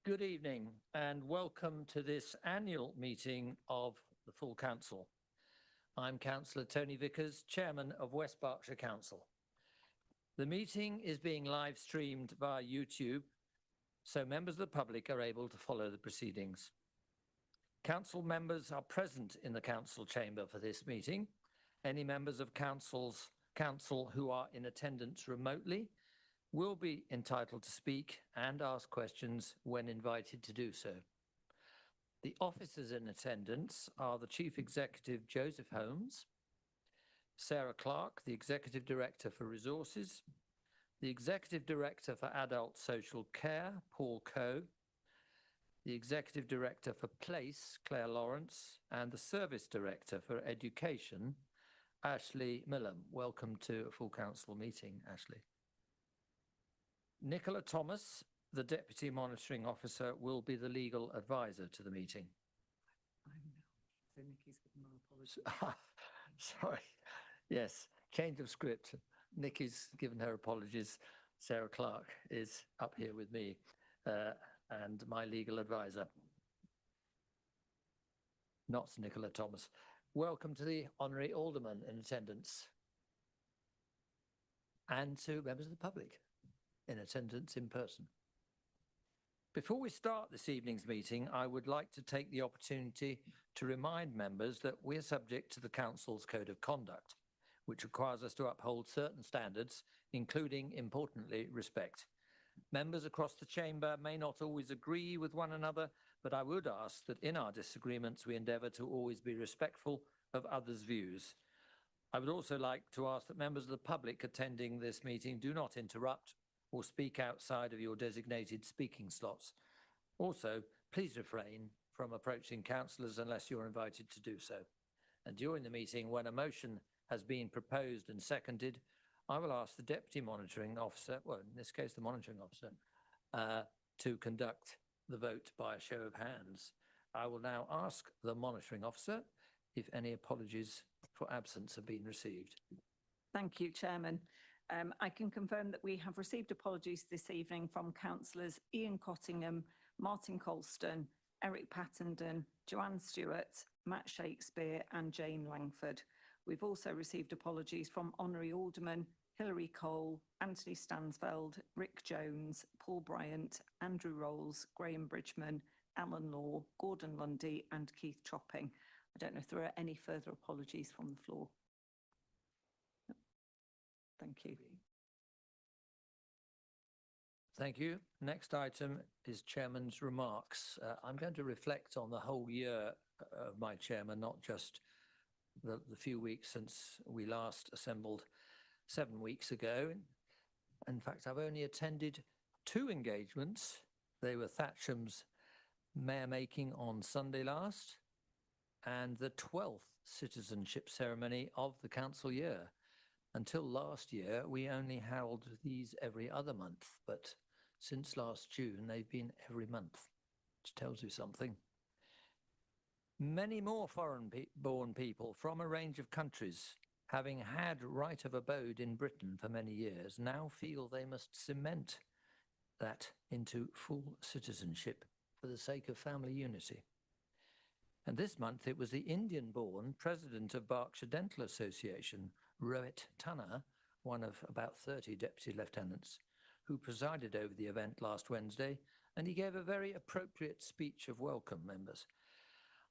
Good evening and welcome to this annual meeting of the full council. I'm Councillor Tony Vickers, Chairman of West Berkshire Council. The meeting is being live streamed via YouTube, so members of the public are able to follow the proceedings. Council members are present in the council chamber for this meeting. Any members of council who are in attendance remotely will be entitled to speak and ask questions when invited to do so. The officers in attendance are the Chief Executive, Joseph Holmes, Sarah Clark, the Executive Director for Resources, the Executive Director for Adult Social Care, Paul Coe, the Executive Director for Place, Claire Lawrence, and the Service Director for Education, Ashley Millam. Welcome to a full council meeting, Ashley. Nicola Thomas, the Deputy Monitoring Officer, will be the legal advisor to the meeting. So Nikki's given my apologies. Sorry. Yes, change of script. Nikki's given her apologies. Sarah Clark is up here with me and my legal advisor. Not Nicola Thomas. Welcome to the Honorary Alderman in attendance and to members of the public in attendance in person. Before we start this evening's meeting, I would like to take the opportunity to remind members that we're subject to the Council's Code of Conduct, which requires us to uphold certain standards, including, importantly, respect. Members across the chamber may not always agree with one another, but I would ask that in our disagreements we endeavour to always be respectful of others' views. I would also like to ask that members of the public attending this meeting do not interrupt or speak outside of your designated speaking slots. Also, please refrain from approaching councillors unless you're invited to do so. And during the meeting, when a motion has been proposed and seconded, I will ask the Deputy Monitoring Officer, well, in this case, the Monitoring Officer, to conduct the vote by a show of hands. I will now ask the Monitoring Officer if any apologies for absence have been received. Thank you, Chairman. I can confirm that we have received apologies this evening from councillors Ian Cottingham, Martin Colston, Eric Pattenden, Joanne Stewart, Matt Shakespeare and Jane Langford. We've also received apologies from Honorary Alderman Hilary Cole, Anthony Stansfeld, Rick Jones, Paul Bryant, Andrew Rolls, Graham Bridgman, Alan Law, Gordon Lundy and Keith Chopping. I don't know if there are any further apologies from the floor. Thank you. Thank you. Next item is Chairman's remarks. I'm going to reflect on the whole year of my chairman, not just the few weeks since we last assembled 7 weeks ago. In fact, I've only attended 2 engagements. They were Thatcham's mayor making on Sunday last and the 12th citizenship ceremony of the council year. Until last year, we only held these every other month, but since last June, they've been every month, which tells you something. Many more foreign-born people from a range of countries, having had right of abode in Britain for many years, now feel they must cement that into full citizenship for the sake of family unity. And this month, it was the Indian-born president of Berkshire Dental Association, Rohit Tanna, one of about 30 deputy lieutenants, who presided over the event last Wednesday, and he gave a very appropriate speech of welcome, members.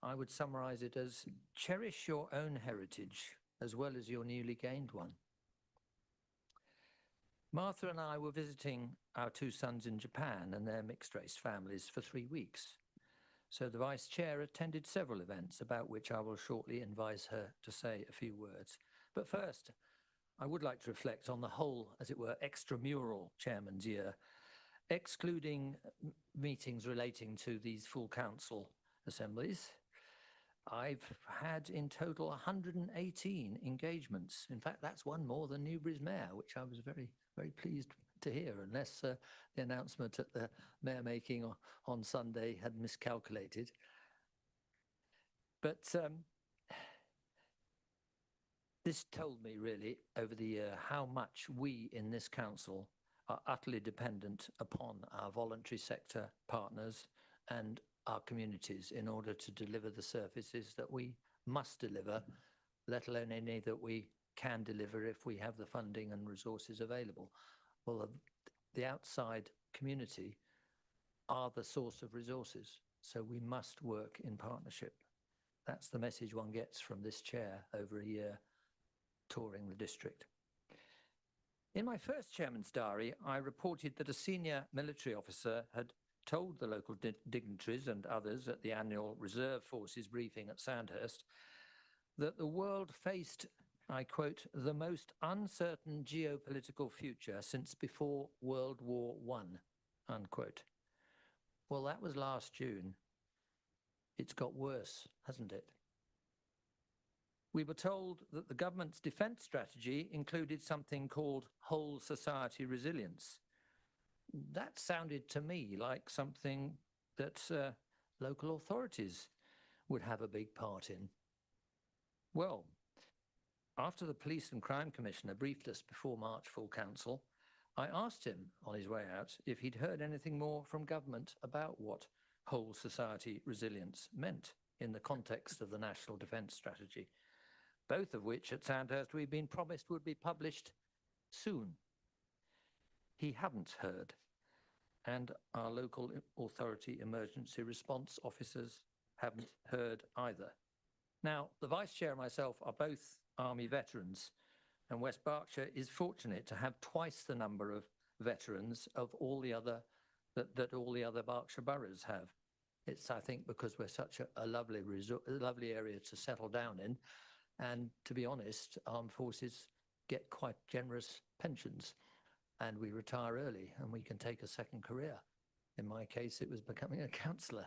I would summarize it as, cherish your own heritage as well as your newly gained one. Martha and I were visiting our 2 sons in Japan and their mixed-race families for 3 weeks. So the Vice Chair attended several events about which I will shortly advise her to say a few words. But first, I would like to reflect on the whole, as it were, extramural Chairman's year, excluding meetings relating to these full council assemblies. I've had in total 118 engagements. In fact, that's one more than Newbury's mayor, which I was very, very pleased to hear, unless the announcement at the mayor making on Sunday had miscalculated. But this told me really over the year how much we in this council are utterly dependent upon our voluntary sector partners and our communities in order to deliver the services that we must deliver, let alone any that we can deliver if we have the funding and resources available. Well, the outside community are the source of resources, so we must work in partnership. That's the message one gets from this chair over a year touring the district. In my first chairman's diary, I reported that a senior military officer had told the local dignitaries and others at the annual Reserve Forces briefing at Sandhurst that the world faced, I quote, the most uncertain geopolitical future since before World War I, unquote. Well, that was last June. It's got worse, hasn't it? We were told that the government's defence strategy included something called whole society resilience. That sounded to me like something that local authorities would have a big part in. Well, after the Police and Crime Commissioner briefed us before March Full Council, I asked him on his way out if he'd heard anything more from government about what whole society resilience meant in the context of the National Defence Strategy, both of which at Sandhurst we'd been promised would be published soon. He hadn't heard, and our local authority emergency response officers haven't heard either. Now, the Vice Chair and myself are both Army veterans, and West Berkshire is fortunate to have twice the number of veterans of all the other that all the other Berkshire boroughs have. It's, I think, because we're such a lovely area to settle down in, and to be honest, armed forces get quite generous pensions, and we retire early, and we can take a second career. In my case, it was becoming a councillor,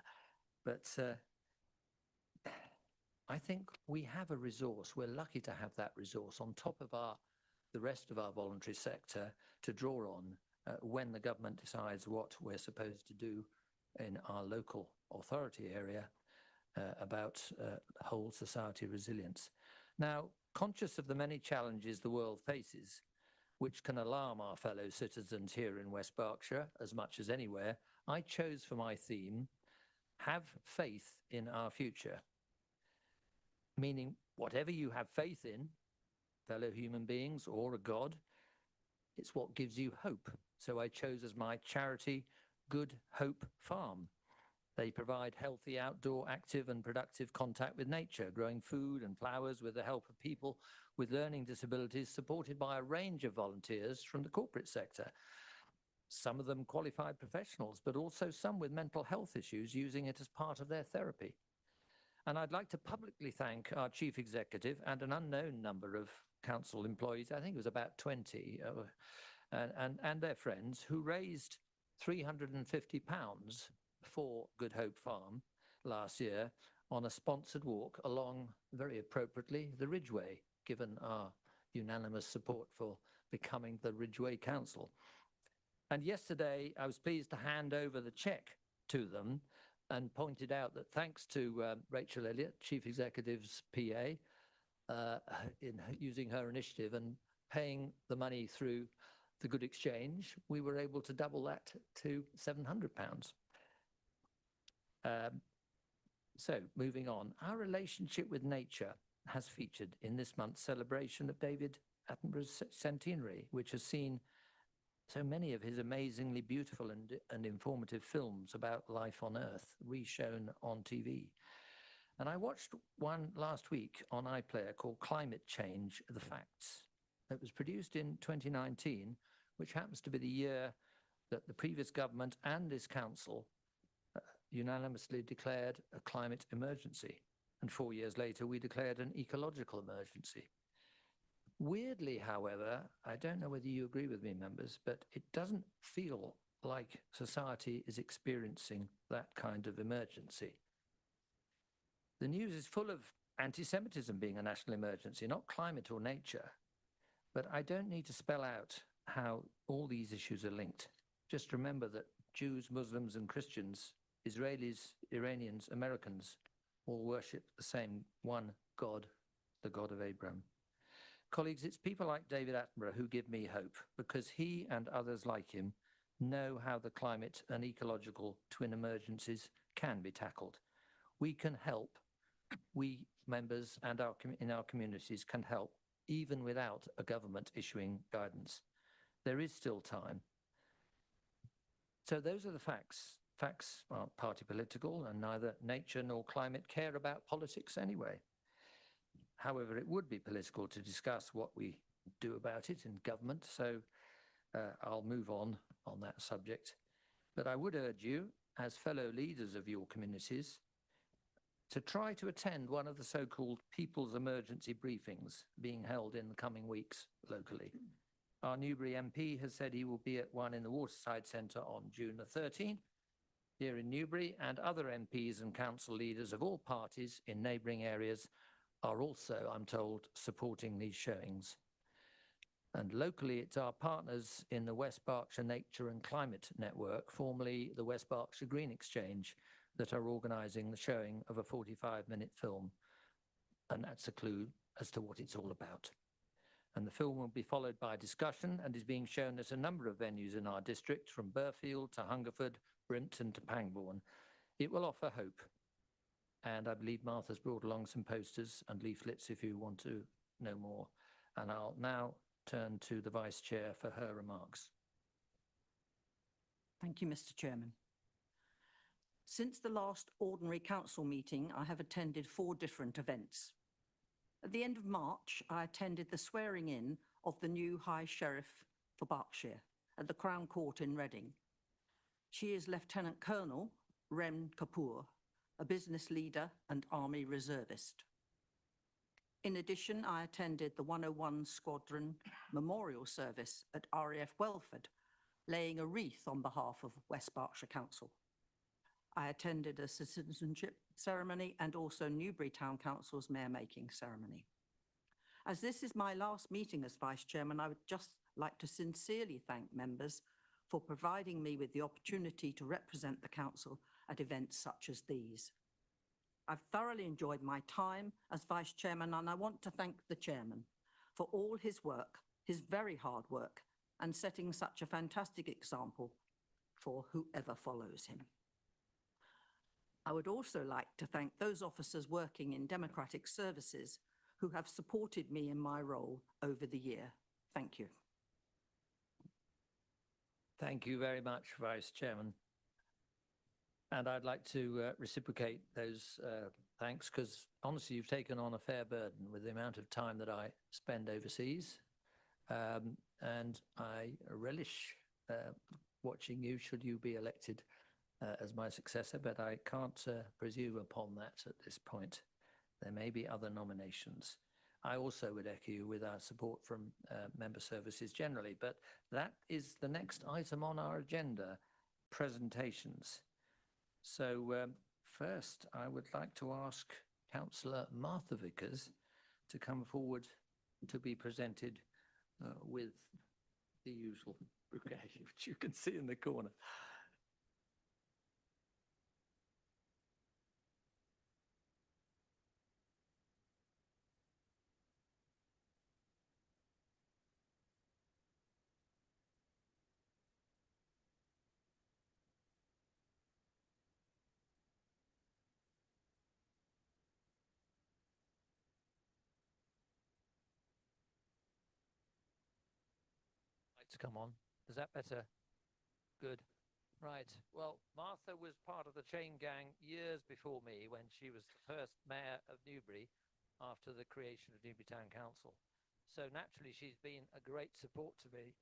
but I think we have a resource. We're lucky to have that resource on top of the rest of our voluntary sector to draw on when the government decides what we're supposed to do in our local authority area about whole society resilience. Now, conscious of the many challenges the world faces, which can alarm our fellow citizens here in West Berkshire as much as anywhere, I chose for my theme, have faith in our future. Meaning, whatever you have faith in, fellow human beings or a God, it's what gives you hope. So I chose as my charity Good Hope Farm. They provide healthy, outdoor, active and productive contact with nature, growing food and flowers with the help of people with learning disabilities, supported by a range of volunteers from the corporate sector. Some of them qualified professionals, but also some with mental health issues using it as part of their therapy. And I'd like to publicly thank our chief executive and an unknown number of council employees, I think it was about 20, and their friends, who raised £350 for Good Hope Farm last year on a sponsored walk along, very appropriately, the Ridgeway, given our unanimous support for becoming the Ridgeway Council. And yesterday, I was pleased to hand over the cheque to them and pointed out that thanks to Rachel Elliott, Chief Executive's PA, in using her initiative and paying the money through the Good Exchange, we were able to double that to £700. So moving on, our relationship with nature has featured in this month's celebration of David Attenborough's centenary, which has seen so many of his amazingly beautiful and informative films about life on Earth reshown on TV. And I watched one last week on iPlayer called Climate Change, The Facts. It was produced in 2019, which happens to be the year that the previous government and this council unanimously declared a climate emergency. And 4 years later, we declared an ecological emergency. Weirdly, however, I don't know whether you agree with me, members, but it doesn't feel like society is experiencing that kind of emergency. The news is full of anti-Semitism being a national emergency, not climate or nature. But I don't need to spell out how all these issues are linked. Just remember that Jews, Muslims and Christians, Israelis, Iranians, Americans all worship the same one God, the God of Abraham. Colleagues, it's people like David Attenborough who give me hope, because he and others like him know how the climate and ecological twin emergencies can be tackled. We can help. We members and in our communities can help, even without a government issuing guidance. There is still time. So those are the facts. Facts aren't party political, and neither nature nor climate care about politics anyway. However, it would be political to discuss what we do about it in government, so I'll move on that subject. But I would urge you, as fellow leaders of your communities, to try to attend one of the so-called People's Emergency Briefings being held in the coming weeks locally. Our Newbury MP has said he will be at one in the Waterside Centre on June the 13th, here in Newbury, and other MPs and council leaders of all parties in neighbouring areas are also, I'm told, supporting these showings. And locally, it's our partners in the West Berkshire Nature and Climate Network, formerly the West Berkshire Green Exchange, that are organising the showing of a 45-minute film. And that's a clue as to what it's all about. And the film will be followed by a discussion and is being shown at a number of venues in our district, from Burfield to Hungerford, Brimpton to Pangbourne. It will offer hope. And I believe Martha's brought along some posters and leaflets if you want to know more. And I'll now turn to the Vice Chair for her remarks. Thank you, Mr. Chairman. Since the last ordinary council meeting, I have attended 4 different events. At the end of March, I attended the swearing in of the new High Sheriff for Berkshire at the Crown Court in Reading. She is Lieutenant Colonel Rem Kapoor, a business leader and Army reservist. In addition, I attended the 101 Squadron Memorial Service at RAF Welford, laying a wreath on behalf of West Berkshire Council. I attended a citizenship ceremony and also Newbury Town Council's mayor-making ceremony. As this is my last meeting as Vice Chairman, I would just like to sincerely thank members for providing me with the opportunity to represent the Council at events such as these. I've thoroughly enjoyed my time as Vice Chairman, and I want to thank the Chairman for all his work, his very hard work, and setting such a fantastic example for whoever follows him. I would also like to thank those officers working in democratic services who have supported me in my role over the year. Thank you. Thank you very much, Vice Chairman. And I'd like to reciprocate those thanks, because honestly, you've taken on a fair burden with the amount of time that I spend overseas. And I relish watching you should you be elected as my successor, but I can't presume upon that at this point. There may be other nominations. I also would echo you with our support from member services generally, but that is the next item on our agenda, presentations. So first, I would like to ask Councillor Martha Vickers to come forward to be presented with the usual bouquet, which you can see in the corner. To come on. Is that better? Good. Right. Well, Martha was part of the chain gang years before me when she was the first mayor of Newbury after the creation of Newbury Town Council. So naturally, she's been a great support to me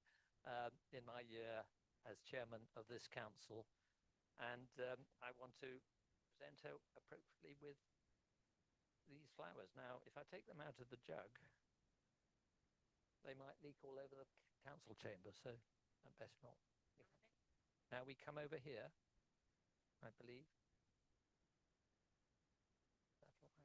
in my year as chairman of this council. And I want to present her appropriately with these flowers. Now, if I take them out of the jug, they might leak all over the council chamber, so I'd best not. Now we come over here, I believe. That's all right.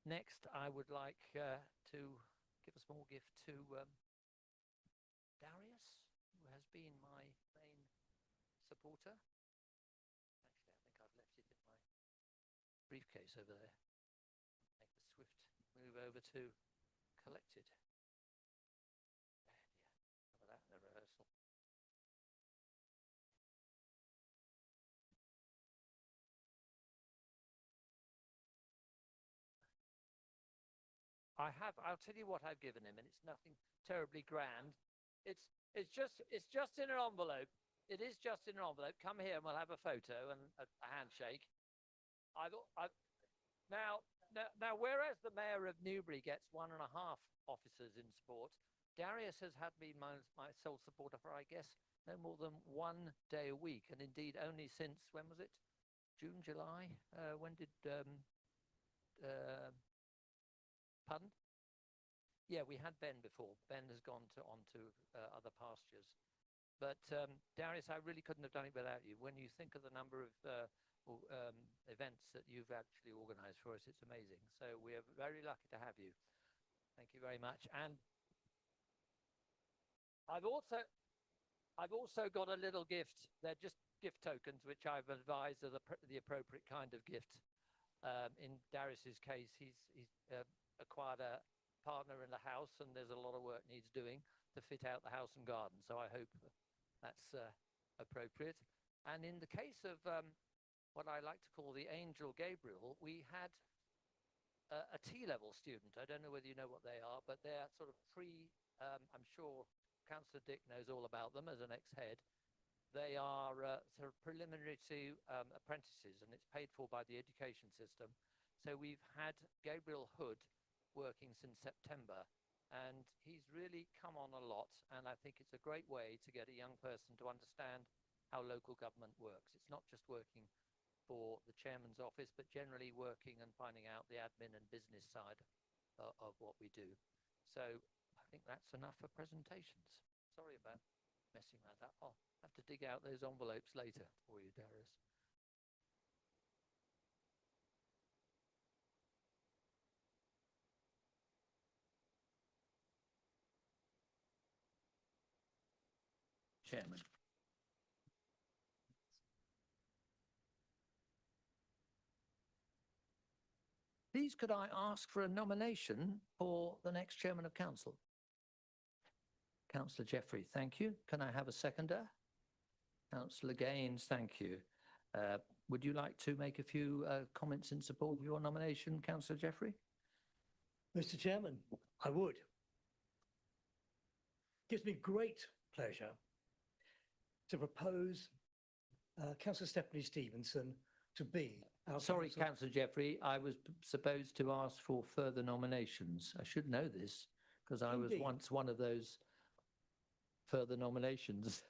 Next, I would like to give a small gift to Darius, who has been my main supporter. Actually, I think I've left it in my briefcase over there. Make the swift move over to collected. Some of that in the rehearsal. I'll tell you what I've given him, and it's nothing terribly grand. It's just in an envelope. It is just in an envelope. Come here and we'll have a photo and a handshake. Now, whereas the mayor of Newbury gets 1.5 officers in sport, Darius has had been my sole supporter for, I guess, no more than 1 day a week, and indeed only since, when was it? June, July? When did pardon? Yeah, we had Ben before. Ben has gone on to other pastures. But Darius, I really couldn't have done it without you. When you think of the number of events that you've actually organised for us, it's amazing. So we're very lucky to have you. Thank you very much. And I've also got a little gift. They're just gift tokens, which I've advised are the appropriate kind of gift. In Darius's case, he's acquired a partner in the house, and there's a lot of work needs doing to fit out the house and garden. So I hope that's appropriate. And in the case of what I like to call the Angel Gabriel, we had a T-level student. I don't know whether you know what they are, but they're sort of I'm sure Councillor Dick knows all about them as an ex-head. They are sort of preliminary to apprentices, and it's paid for by the education system. So we've had Gabriel Hood working since September, and he's really come on a lot, and I think it's a great way to get a young person to understand how local government works. It's not just working for the chairman's office, but generally working and finding out the admin and business side of what we do. So I think that's enough for presentations. Sorry about messing that up. I'll have to dig out those envelopes later for you, Darius. Chairman. Please, could I ask for a nomination for the next chairman of council? Councillor Jeffrey, thank you. Can I have a seconder? Councillor Gaines, thank you. Would you like to make a few comments in support of your nomination, Councillor Jeffrey? Mr. Chairman, I would. Gives me great pleasure to propose Councillor Stephanie Stevenson to be our Sorry, Councillor Jeffrey, I was supposed to ask for further nominations. I should know this because I was once one of those further nominations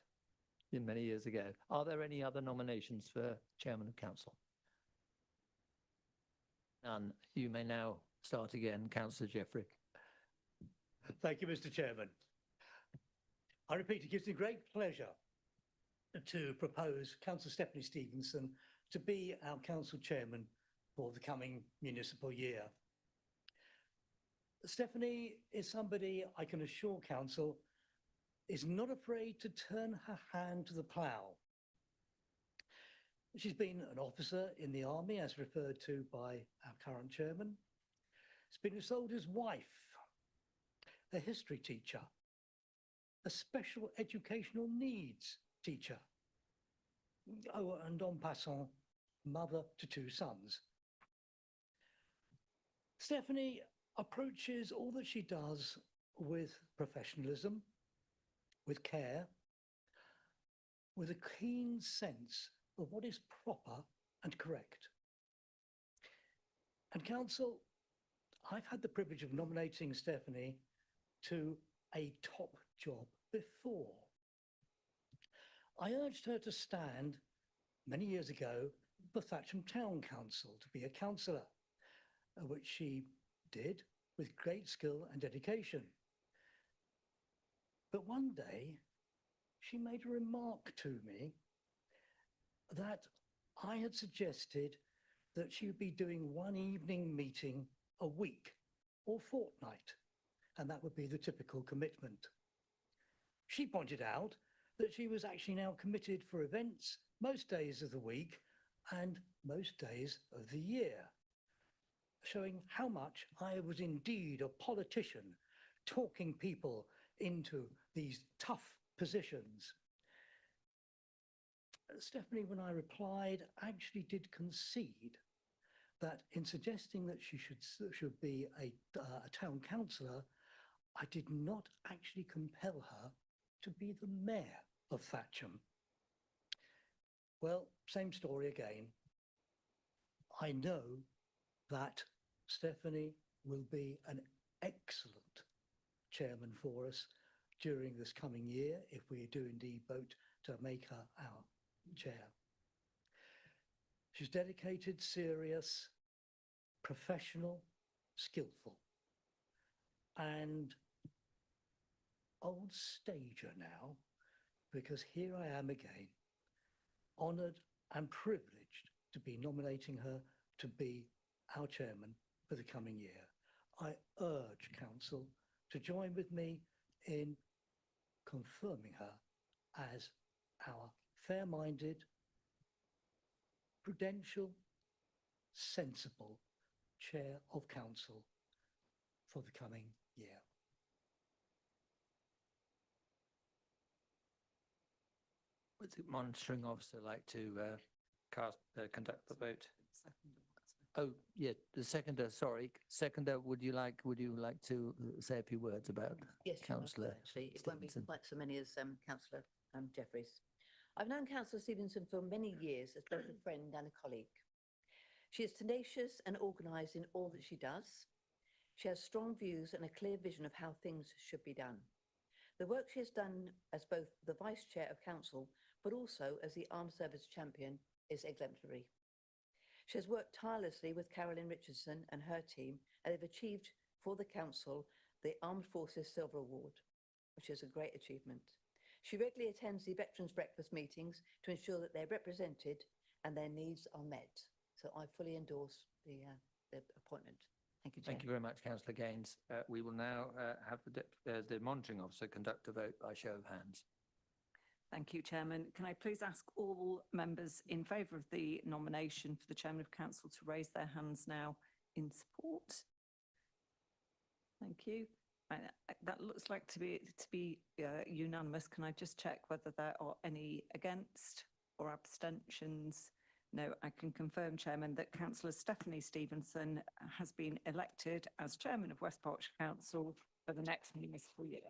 many years ago. Are there any other nominations for Chairman of Council? None. You may now start again, Councillor Jeffrey. Thank you, Mr. Chairman. I repeat, it gives me great pleasure to propose Councillor Stephanie Stevenson to be our council chairman for the coming municipal year. Stephanie is somebody I can assure council is not afraid to turn her hand to the plough. She's been an officer in the army, as referred to by our current chairman. She's been a soldier's wife, a history teacher, a special educational needs teacher. Oh, and en passant, mother to 2 sons. Stephanie approaches all that she does with professionalism, with care, with a keen sense of what is proper and correct. And council, I've had the privilege of nominating Stephanie to a top job before. I urged her to stand many years ago for Thatcham Town Council to be a councillor, which she did with great skill and dedication. But one day she made a remark to me that I had suggested that she would be doing one evening meeting a week or fortnight, and that would be the typical commitment. She pointed out that she was actually now committed for events most days of the week and most days of the year, showing how much I was indeed a politician, talking people into these tough positions. Stephanie, when I replied, actually did concede that in suggesting that she should be a town councillor, I did not actually compel her to be the mayor of Thatcham. Well, same story again. I know that Stephanie will be an excellent chairman for us during this coming year, if we do indeed vote to make her our chair. She's dedicated, serious, professional, skillful, and old stager now, because here I am again, honoured and privileged to be nominating her to be our chairman for the coming year. I urge council to join with me in confirming her as our fair-minded, prudential, sensible chair of council for the coming year. Would the monitoring officer like to conduct the vote? Oh, yeah, the seconder, sorry. Seconder, would you like to say a few words about Yes, Chairman, Councillor actually, it won't be Stevenson? quite so many as Councillor Jeffries. I've known Councillor Stevenson for many years as both a friend and a colleague. She is tenacious and organised in all that she does. She has strong views and a clear vision of how things should be done. The work she has done as both the Vice Chair of Council, but also as the Armed Service Champion, is exemplary. She has worked tirelessly with Carolyn Richardson and her team, and they've achieved for the Council the Armed Forces Silver Award, which is a great achievement. She regularly attends the Veterans Breakfast meetings to ensure that they're represented and their needs are met. So I fully endorse the appointment. Thank you, Chair. Thank you very much, Councillor Gaines. We will now have the monitoring officer conduct a vote by show of hands. Thank you, Chairman. Can I please ask all members in favour of the nomination for the Chairman of Council to raise their hands now in support? Thank you. That looks like to be unanimous. Can I just check whether there are any against or abstentions? No, I can confirm, Chairman, that Councillor Stephanie Stevenson has been elected as Chairman of West Berkshire Council for the next municipal year.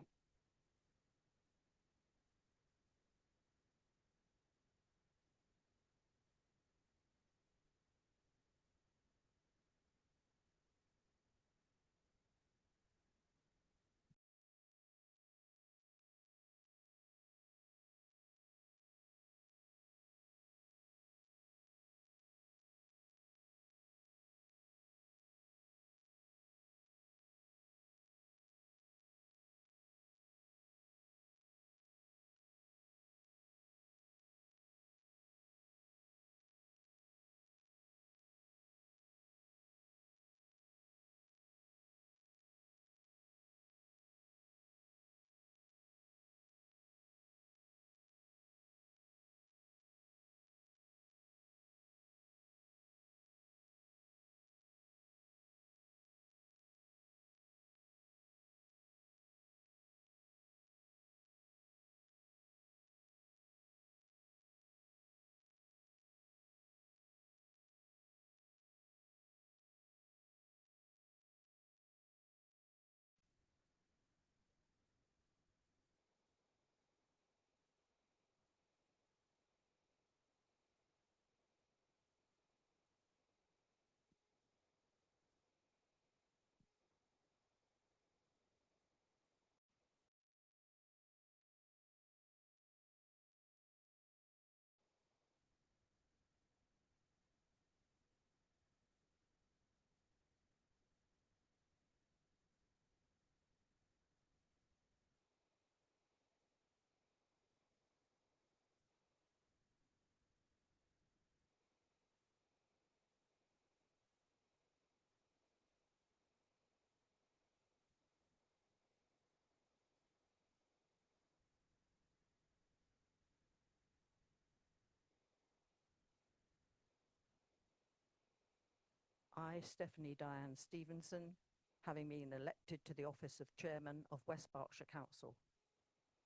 I, Stephanie Diane Stevenson, having been elected to the office of Chairman of West Berkshire Council,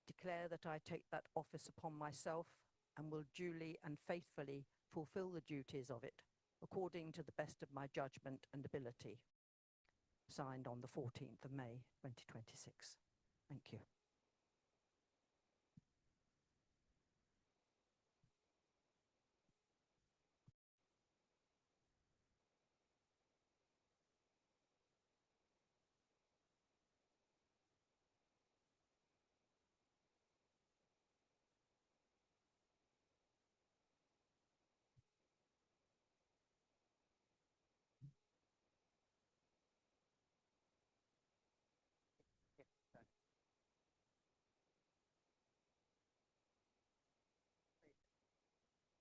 declare that I take that office upon myself and will duly and faithfully fulfil the duties of it according to the best of my judgment and ability. Signed on the 14th of May 2026. Thank you.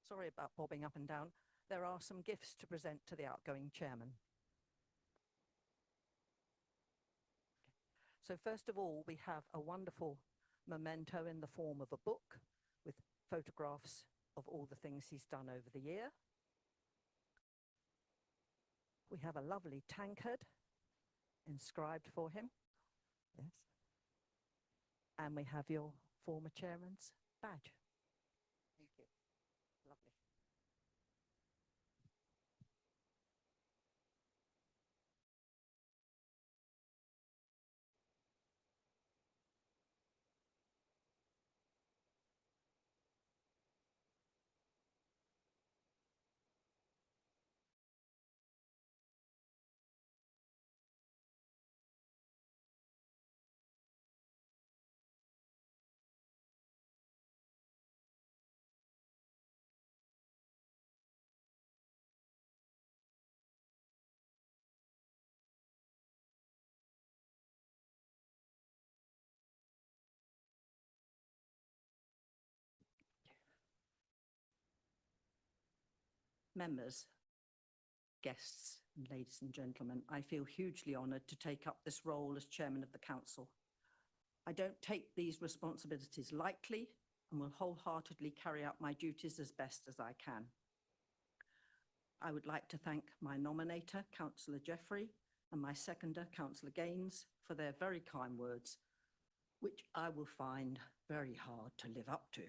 Sorry about bobbing up and down. There are some gifts to present to the outgoing chairman. So first of all, we have a wonderful memento in the form of a book with photographs of all the things he's done over the year. We have a lovely tankard inscribed for him. Yes. And we have your former chairman's badge. Thank you. Lovely. Members, guests, and ladies and gentlemen, I feel hugely honoured to take up this role as chairman of the council. I don't take these responsibilities lightly and will wholeheartedly carry out my duties as best as I can. I would like to thank my nominator, Councillor Jeffrey, and my seconder, Councillor Gaines, for their very kind words, which I will find very hard to live up to.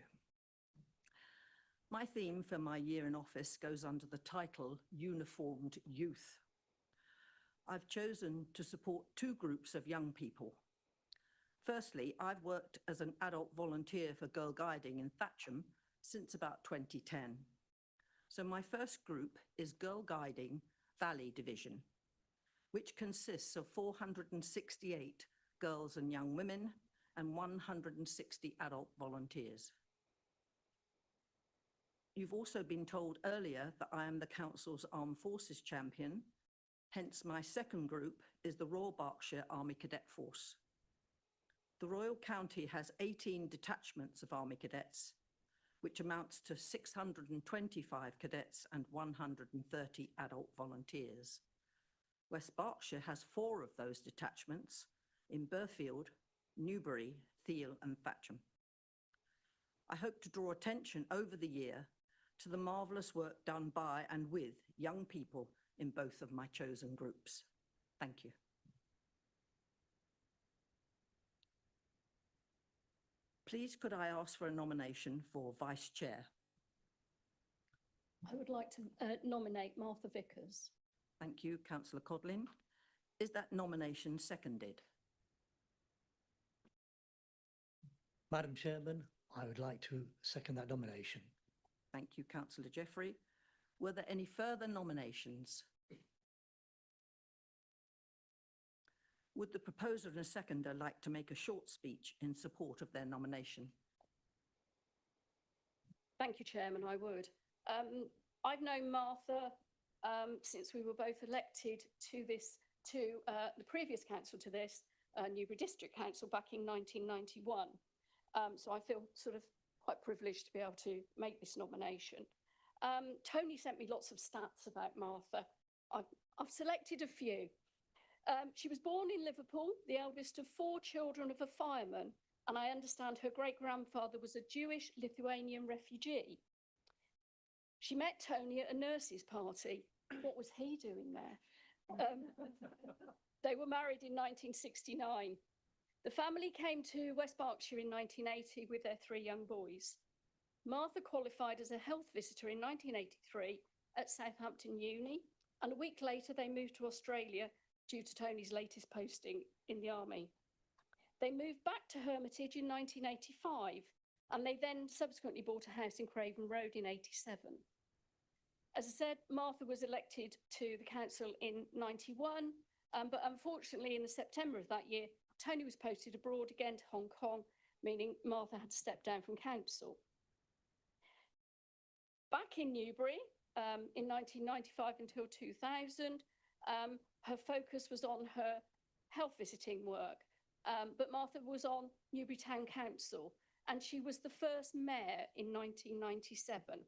My theme for my year in office goes under the title Uniformed Youth. I've chosen to support two groups of young people. Firstly, I've worked as an adult volunteer for Girl Guiding in Thatcham since about 2010. So my first group is Girl Guiding Valley Division, which consists of 468 girls and young women and 160 adult volunteers. You've also been told earlier that I am the Council's Armed Forces champion, hence my second group is the Royal Berkshire Army Cadet Force. The Royal County has 18 detachments of Army Cadets, which amounts to 625 cadets and 130 adult volunteers. West Berkshire has 4 of those detachments in Burfield, Newbury, Thiel and Thatcham. I hope to draw attention over the year to the marvellous work done by and with young people in both of my chosen groups. Thank you. Please could I ask for a nomination for Vice Chair? I would like to nominate Martha Vickers. Thank you, Councillor Codlin. Is that nomination seconded? Madam Chairman, I would like to second that nomination. Thank you, Councillor Jeffrey. Were there any further nominations? Would the proposer and seconder like to make a short speech in support of their nomination? Thank you, Chairman, I would. I've known Martha since we were both elected to the previous council to this, Newbury District Council back in 1991. So I feel sort of quite privileged to be able to make this nomination. Tony sent me lots of stats about Martha. I've selected a few. She was born in Liverpool, the eldest of 4 children of a fireman, and I understand her great-grandfather was a Jewish Lithuanian refugee. She met Tony at a nurses' party. What was he doing there? They were married in 1969. The family came to West Berkshire in 1980 with their 3 young boys. Martha qualified as a health visitor in 1983 at Southampton Uni, and a week later they moved to Australia due to Tony's latest posting in the army. They moved back to Hermitage in 1985, and they then subsequently bought a house in Craven Road in 87. As I said, Martha was elected to the council in 91, but unfortunately in the September of that year, Tony was posted abroad again to Hong Kong, meaning Martha had to step down from council. Back in Newbury, in 1995 until 2000, her focus was on her health visiting work, but Martha was on Newbury Town Council, and she was the first mayor in 1997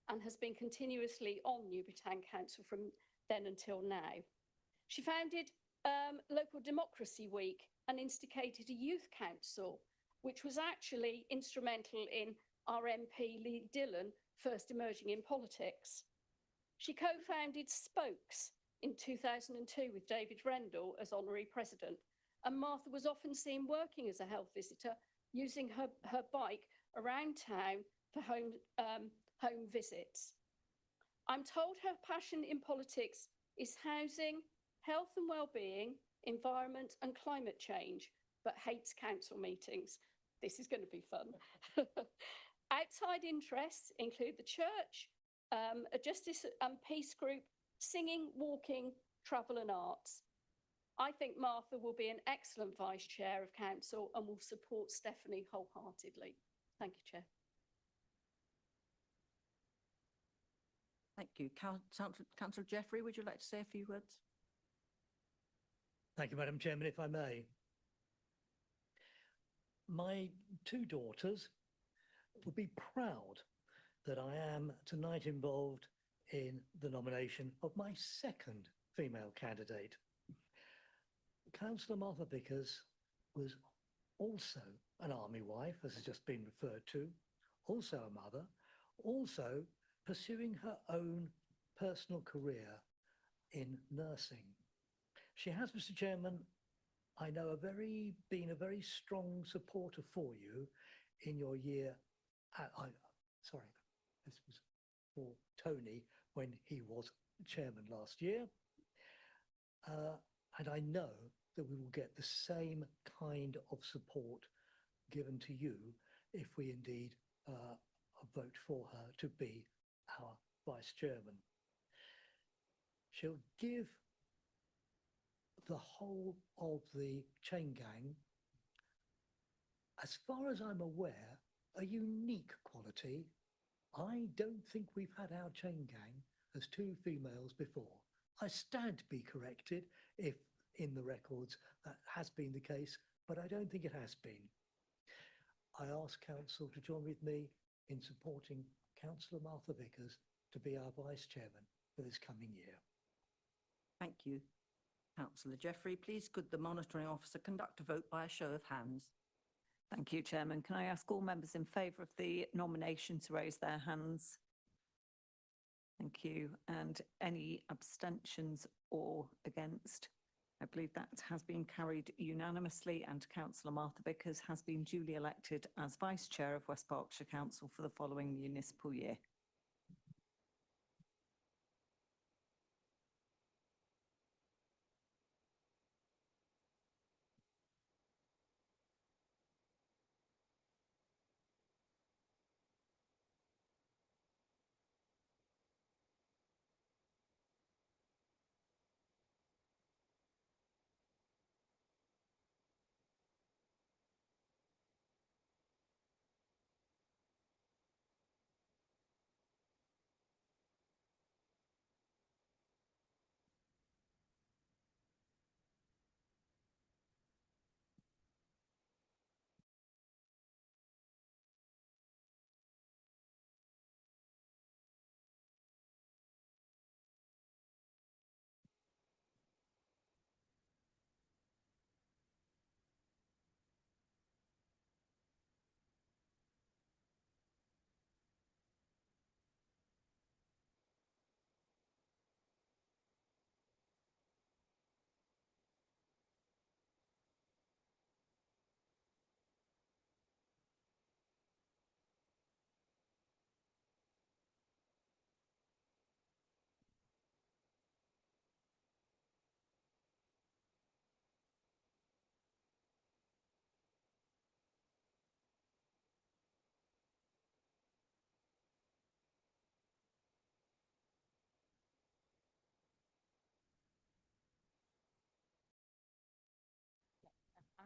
and has been continuously on Newbury Town Council from then until now. She founded Local Democracy Week and instigated a youth council, which was actually instrumental in our MP Lee Dillon first emerging in politics. She co-founded Spokes in 2002 with David Rendell as honorary president, and Martha was often seen working as a health visitor, using her bike around town for home visits. I'm told her passion in politics is housing, health and well-being, environment and climate change, but hates council meetings. This is going to be fun. Outside interests include the church, a justice and peace group, singing, walking, travel and arts. I think Martha will be an excellent vice chair of council and will support Stephanie wholeheartedly. Thank you, Chair. Thank you. Councillor Jeffrey, would you like to say a few words? Thank you, Madam Chairman, if I may. My 2 daughters would be proud that I am tonight involved in the nomination of my 2nd female candidate. Councillor Martha Vickers was also an army wife, as has just been referred to, also a mother, also pursuing her own personal career in nursing. She has, Mr. Chairman, I know, been a very strong supporter for you in your year. Sorry, this was for Tony when he was chairman last year. And I know that we will get the same kind of support given to you if we indeed vote for her to be our vice chairman. She'll give the whole of the chain gang, as far as I'm aware, a unique quality. I don't think we've had our chain gang as 2 females before. I stand to be corrected if in the records that has been the case, but I don't think it has been. I ask council to join with me in supporting Councillor Martha Vickers to be our vice chairman for this coming year. Thank you. Councillor Jeffrey, please could the monitoring officer conduct a vote by a show of hands? Thank you, Chairman. Can I ask all members in favour of the nomination to raise their hands? Thank you. And any abstentions or against? I believe that has been carried unanimously, and Councillor Martha Vickers has been duly elected as Vice Chair of West Berkshire Council for the following municipal year.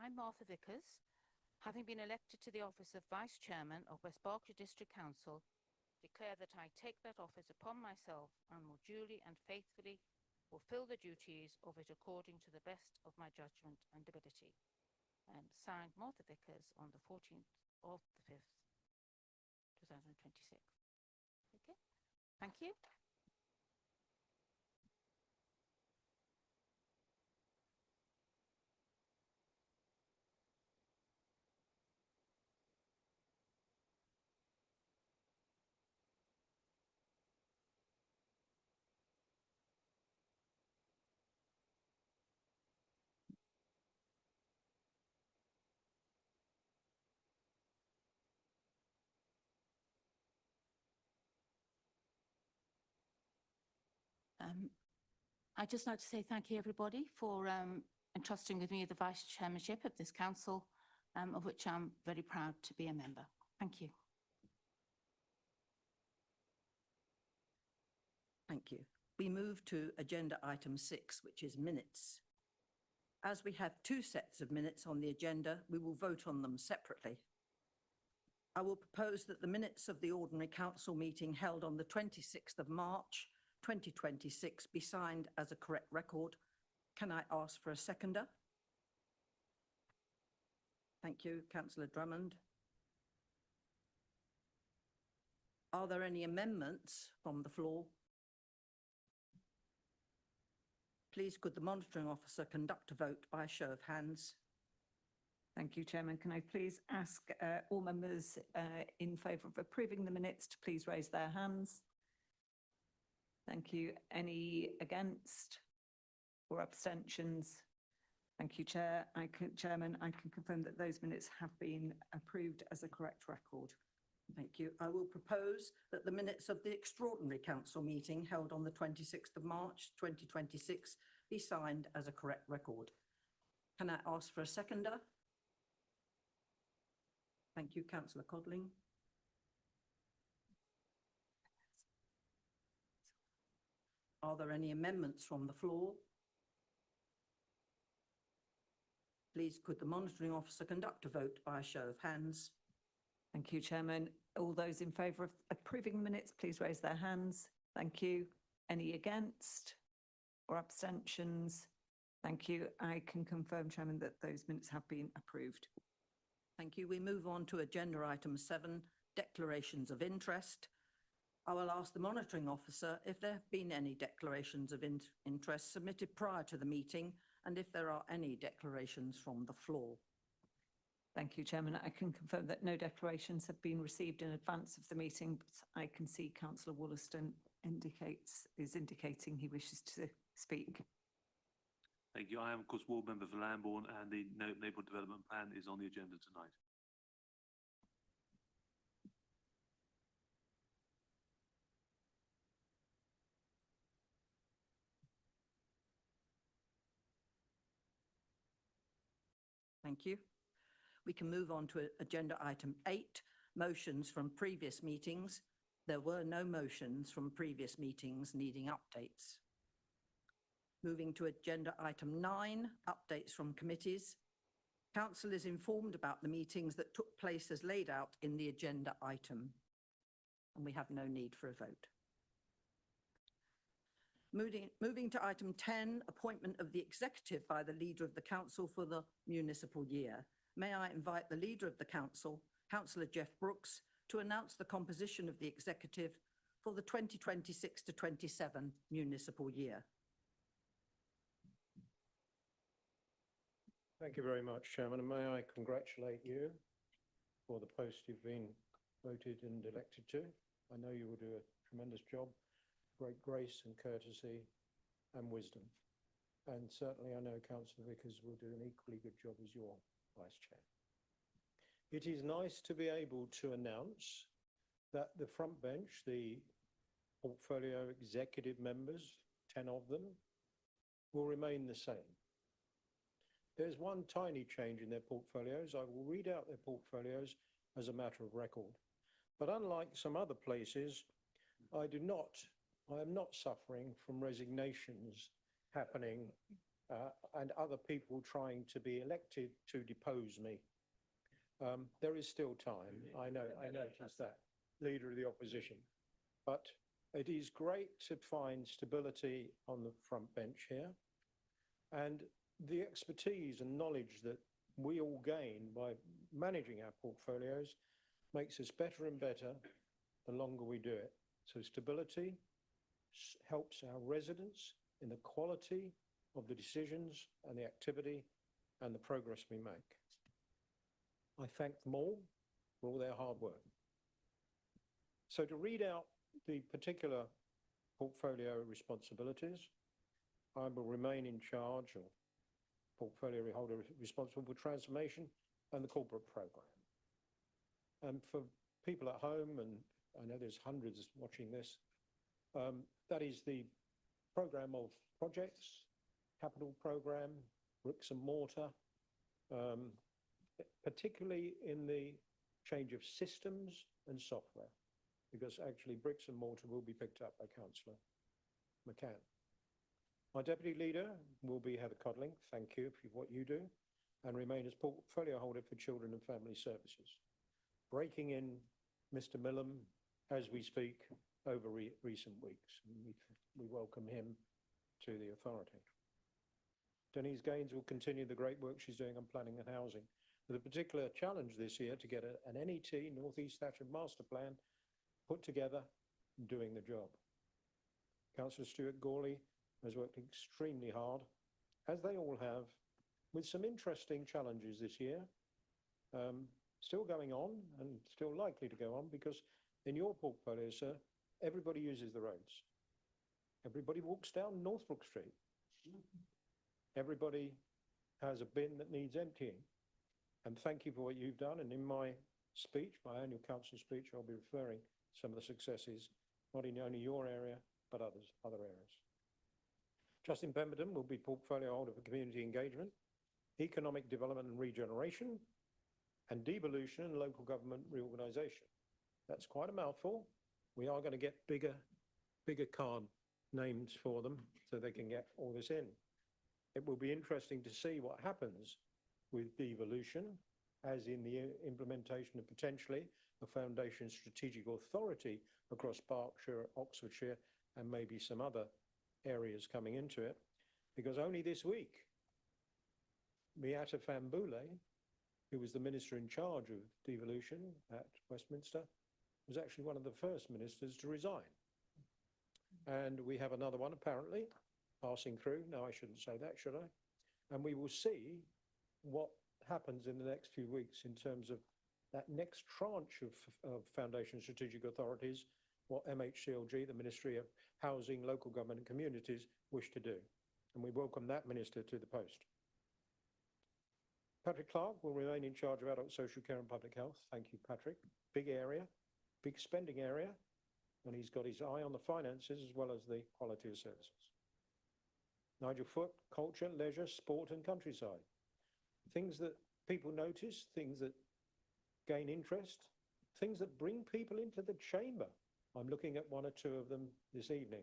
I, Martha Vickers, having been elected to the office of Vice Chairman of West Berkshire District Council, declare that I take that office upon myself and will duly and faithfully fulfil the duties of it according to the best of my judgment and ability. And signed, Martha Vickers, on the 14th of the 5th, 2026. Okay, thank you. I'd just like to say thank you, everybody, for entrusting with me the vice chairmanship of this council, of which I'm very proud to be a member. Thank you. Thank you. We move to agenda item 6, which is minutes. As we have 2 sets of minutes on the agenda, we will vote on them separately. I will propose that the minutes of the ordinary council meeting held on the 26th of March 2026 be signed as a correct record. Can I ask for a seconder? Thank you, Councillor Drummond. Are there any amendments from the floor? Please could the monitoring officer conduct a vote by a show of hands? Thank you, Chairman. Can I please ask all members in favour of approving the minutes to please raise their hands? Thank you. Any against or abstentions? Thank you, Chairman. I can confirm that those minutes have been approved as a correct record. Thank you. I will propose that the minutes of the extraordinary council meeting held on the 26th of March 2026 be signed as a correct record. Can I ask for a seconder? Thank you, Councillor Codling. Are there any amendments from the floor? Please could the monitoring officer conduct a vote by a show of hands? Thank you, Chairman. All those in favour of approving minutes, please raise their hands. Thank you. Any against or abstentions? Thank you. I can confirm, Chairman, that those minutes have been approved. Thank you. We move on to agenda item 7, declarations of interest. I will ask the monitoring officer if there have been any declarations of interest submitted prior to the meeting and if there are any declarations from the floor. Thank you, Chairman. I can confirm that no declarations have been received in advance of the meeting, but I can see Councillor Wollaston is indicating he wishes to speak. Thank you. I am, of course, ward member for Lambourne, and the neighbourhood development plan is on the agenda tonight. Thank you. We can move on to agenda item 8, motions from previous meetings. There were no motions from previous meetings needing updates. Moving to agenda item 9, updates from committees. Council is informed about the meetings that took place as laid out in the agenda item, and we have no need for a vote. Moving to item 10, appointment of the executive by the leader of the council for the municipal year. May I invite the leader of the council, Councillor Jeff Brooks, to announce the composition of the executive for the 2026 to 27 municipal year. Thank you very much, Chairman, and may I congratulate you for the post you've been voted and elected to. I know you will do a tremendous job, great grace and courtesy and wisdom. And certainly I know Councillor Vickers will do an equally good job as your Vice Chair. It is nice to be able to announce that the front bench, the portfolio executive members, 10 of them, will remain the same. There's one tiny change in their portfolios. I will read out their portfolios as a matter of record. But unlike some other places, I am not suffering from resignations happening and other people trying to be elected to depose me. There is still time. I noticed that, leader of the opposition. But it is great to find stability on the front bench here. And the expertise and knowledge that we all gain by managing our portfolios makes us better and better the longer we do it. So stability helps our residents in the quality of the decisions and the activity and the progress we make. I thank them all for all their hard work. So to read out the particular portfolio responsibilities, I will remain in charge of portfolio holder responsible for transformation and the corporate programme. And for people at home, and I know there's hundreds watching this, that is the programme of projects, capital programme, bricks and mortar, particularly in the change of systems and software, because actually bricks and mortar will be picked up by Councillor McCann. My deputy leader will be Heather Codling. Thank you for what you do, and remain as portfolio holder for children and family services. Breaking in Mr. Millam as we speak over recent weeks. We welcome him to the authority. Denise Gaines will continue the great work she's doing on planning and housing, with a particular challenge this year to get an NET, North East Thatcham Master Plan, put together and doing the job. Councillor Stuart Gawley has worked extremely hard, as they all have, with some interesting challenges this year, still going on and still likely to go on, because in your portfolio, sir, everybody uses the roads. Everybody walks down Northbrook Street. Everybody has a bin that needs emptying. And thank you for what you've done. And in my speech, my annual council speech, I'll be referring to some of the successes, not in only your area, but other areas. Justin Pemberton will be portfolio holder for community engagement, economic development and regeneration, and devolution and local government reorganisation. That's quite a mouthful. We are going to get bigger card names for them so they can get all this in. It will be interesting to see what happens with devolution, as in the implementation of potentially a foundation strategic authority across Berkshire, Oxfordshire, and maybe some other areas coming into it. Because only this week, Miata Fambule, who was the minister in charge of devolution at Westminster, was actually one of the first ministers to resign. And we have another one apparently passing through. No, I shouldn't say that, should I? And we will see what happens in the next few weeks in terms of that next tranche of foundation strategic authorities, what MHCLG, the Ministry of Housing, Local Government and Communities, wish to do. And we welcome that minister to the post. Patrick Clark will remain in charge of adult social care and public health. Thank you, Patrick. Big area, big spending area, and he's got his eye on the finances as well as the quality of services. Nigel Foote, culture, leisure, sport and countryside. Things that people notice, things that gain interest, things that bring people into the chamber. I'm looking at one or two of them this evening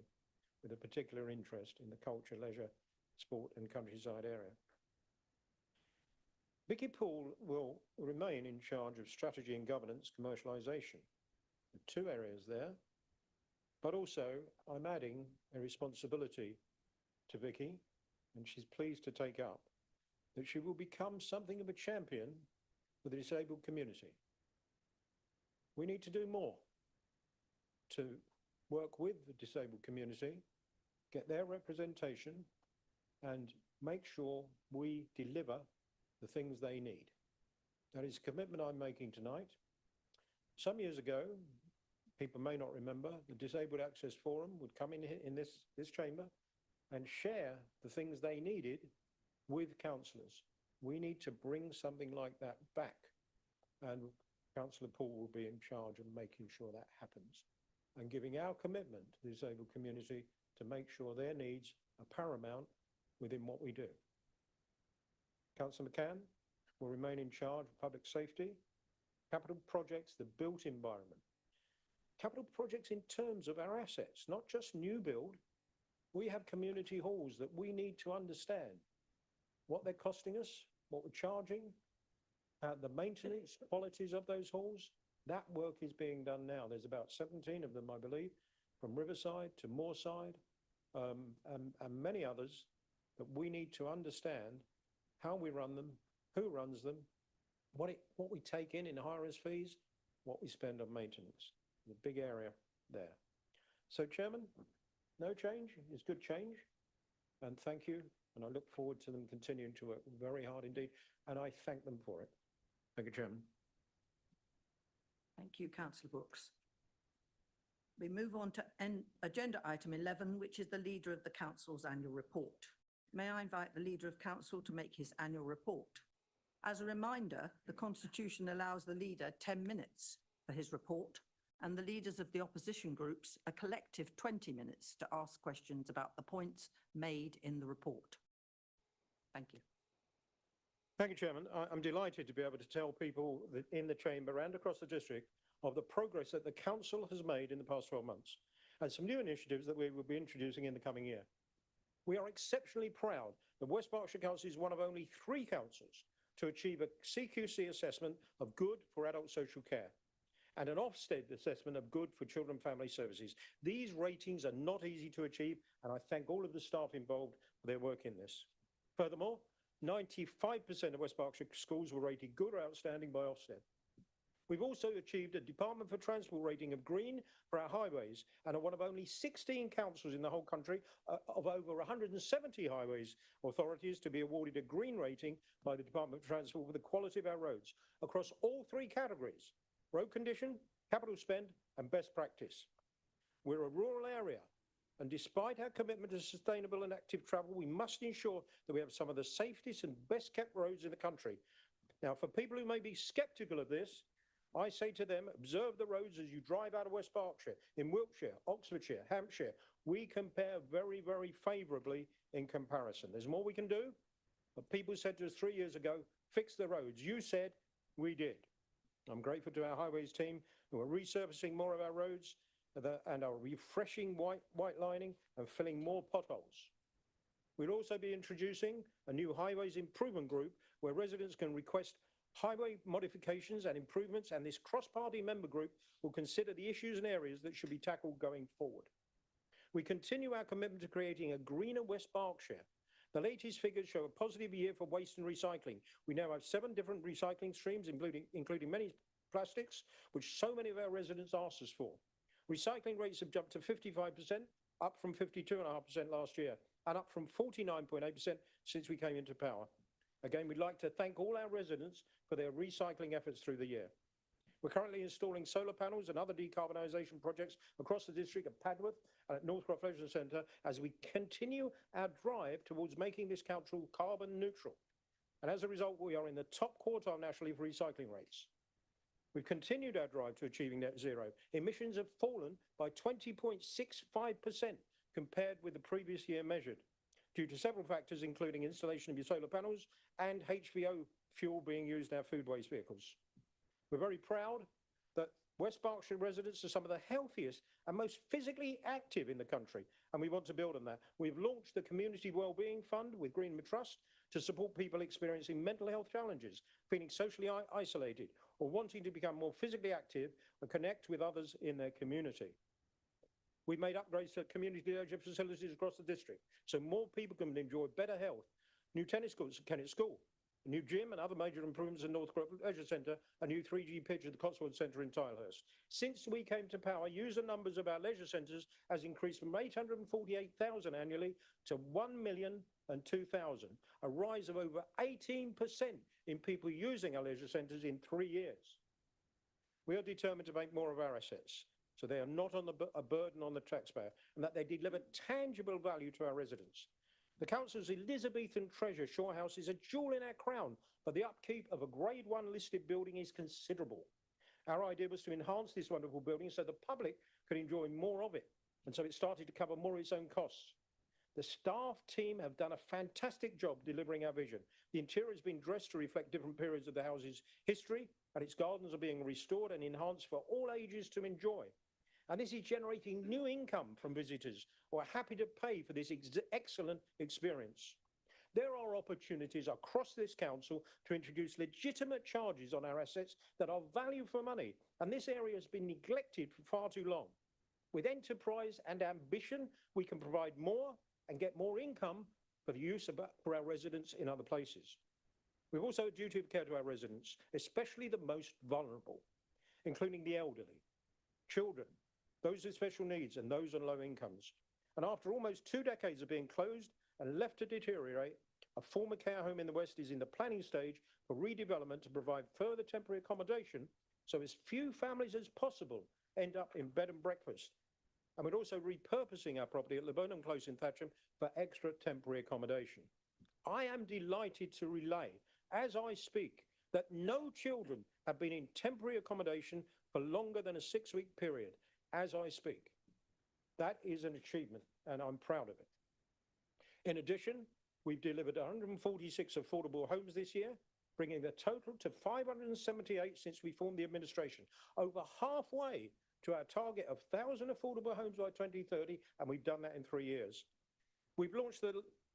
with a particular interest in the culture, leisure, sport and countryside area. Vicky Poole will remain in charge of strategy and governance commercialisation. Two areas there, but also I'm adding a responsibility to Vicky, and she's pleased to take up, that she will become something of a champion for the disabled community. We need to do more to work with the disabled community, get their representation, and make sure we deliver the things they need. That is a commitment I'm making tonight. Some years ago, people may not remember, the Disabled Access Forum would come in this chamber and share the things they needed with councillors. We need to bring something like that back, and Councillor Poole will be in charge of making sure that happens and giving our commitment to the disabled community to make sure their needs are paramount within what we do. Councillor McCann will remain in charge of public safety, capital projects, the built environment. Capital projects in terms of our assets, not just new build. We have community halls that we need to understand what they're costing us, what we're charging, the maintenance qualities of those halls. That work is being done now. There's about 17 of them, I believe, from Riverside to Moorside, and many others that we need to understand how we run them, who runs them, what we take in high-risk fees, what we spend on maintenance. The big area there. So, Chairman, no change is good change, and thank you. And I look forward to them continuing to work very hard indeed, and I thank them for it. Thank you, Chairman. Thank you, Councillor Brooks. We move on to agenda item 11, which is the Leader of the Council's annual report. May I invite the Leader of Council to make his annual report? As a reminder, the Constitution allows the Leader 10 minutes for his report, and the leaders of the opposition groups a collective 20 minutes to ask questions about the points made in the report. Thank you. Thank you, Chairman. I'm delighted to be able to tell people that in the chamber and across the district of the progress that the council has made in the past 12 months and some new initiatives that we will be introducing in the coming year. We are exceptionally proud that West Berkshire Council is one of only 3 councils to achieve a CQC assessment of good for adult social care and an Ofsted assessment of good for children and family services. These ratings are not easy to achieve, and I thank all of the staff involved for their work in this. Furthermore, 95% of West Berkshire schools were rated good or outstanding by Ofsted. We've also achieved a Department for Transport rating of green for our highways and are one of only 16 councils in the whole country of over 170 highways authorities to be awarded a green rating by the Department for Transport for the quality of our roads across all 3 categories: road condition, capital spend and best practice. We're a rural area, and despite our commitment to sustainable and active travel, we must ensure that we have some of the safest and best kept roads in the country. Now, for people who may be sceptical of this, I say to them, observe the roads as you drive out of West Berkshire, in Wiltshire, Oxfordshire, Hampshire. We compare very, very favourably in comparison. There's more we can do, but people said to us 3 years ago, fix the roads. You said, we did. I'm grateful to our highways team who are resurfacing more of our roads and are refreshing white lining and filling more potholes. We'll also be introducing a new highways improvement group where residents can request highway modifications and improvements, and this cross-party member group will consider the issues and areas that should be tackled going forward. We continue our commitment to creating a greener West Berkshire. The latest figures show a positive year for waste and recycling. We now have 7 different recycling streams, including many plastics, which so many of our residents asked us for. Recycling rates have jumped to 55%, up from 52.5% last year, and up from 49.8% since we came into power. Again, we'd like to thank all our residents for their recycling efforts through the year. We're currently installing solar panels and other decarbonisation projects across the district at Padworth and at Northcroft Leisure Centre as we continue our drive towards making this council carbon neutral. And as a result, we are in the top quartile nationally for recycling rates. We've continued our drive to achieving net zero. Emissions have fallen by 20.65% compared with the previous year measured, due to several factors, including installation of your solar panels and HVO fuel being used in our food waste vehicles. We're very proud that West Berkshire residents are some of the healthiest and most physically active in the country, and we want to build on that. We've launched the Community Wellbeing Fund with Greenwood Trust to support people experiencing mental health challenges, feeling socially isolated, or wanting to become more physically active and connect with others in their community. We've made upgrades to community leisure facilities across the district so more people can enjoy better health. New tennis courts at Kennett School, a new gym and other major improvements in Northcroft Leisure Centre, a new 3G pitch at the Cotswold Centre in Tilehurst. Since we came to power, user numbers of our leisure centres has increased from 848,000 annually to 1,002,000, a rise of over 18% in people using our leisure centres in 3 years. We are determined to make more of our assets, so they are not a burden on the taxpayer, and that they deliver tangible value to our residents. The Council's Elizabethan treasure, Shore House, is a jewel in our crown, but the upkeep of a Grade 1 listed building is considerable. Our idea was to enhance this wonderful building so the public could enjoy more of it, and so it started to cover more of its own costs. The staff team have done a fantastic job delivering our vision. The interior has been dressed to reflect different periods of the house's history, and its gardens are being restored and enhanced for all ages to enjoy. And this is generating new income from visitors who are happy to pay for this excellent experience. There are opportunities across this council to introduce legitimate charges on our assets that are value for money, and this area has been neglected for far too long. With enterprise and ambition, we can provide more and get more income for the use of for our residents in other places. We've also a duty of care to our residents, especially the most vulnerable, including the elderly, children, those with special needs and those on low incomes. And after almost 2 decades of being closed and left to deteriorate, a former care home in the West is in the planning stage for redevelopment to provide further temporary accommodation so as few families as possible end up in bed and breakfast. And we're also repurposing our property at Laburnum Close in Thatcham for extra temporary accommodation. I am delighted to relay, as I speak, that no children have been in temporary accommodation for longer than a 6-week period, as I speak. That is an achievement, and I'm proud of it. In addition, we've delivered 146 affordable homes this year, bringing the total to 578 since we formed the administration, over halfway to our target of 1,000 affordable homes by 2030, and we've done that in 3 years. We've launched the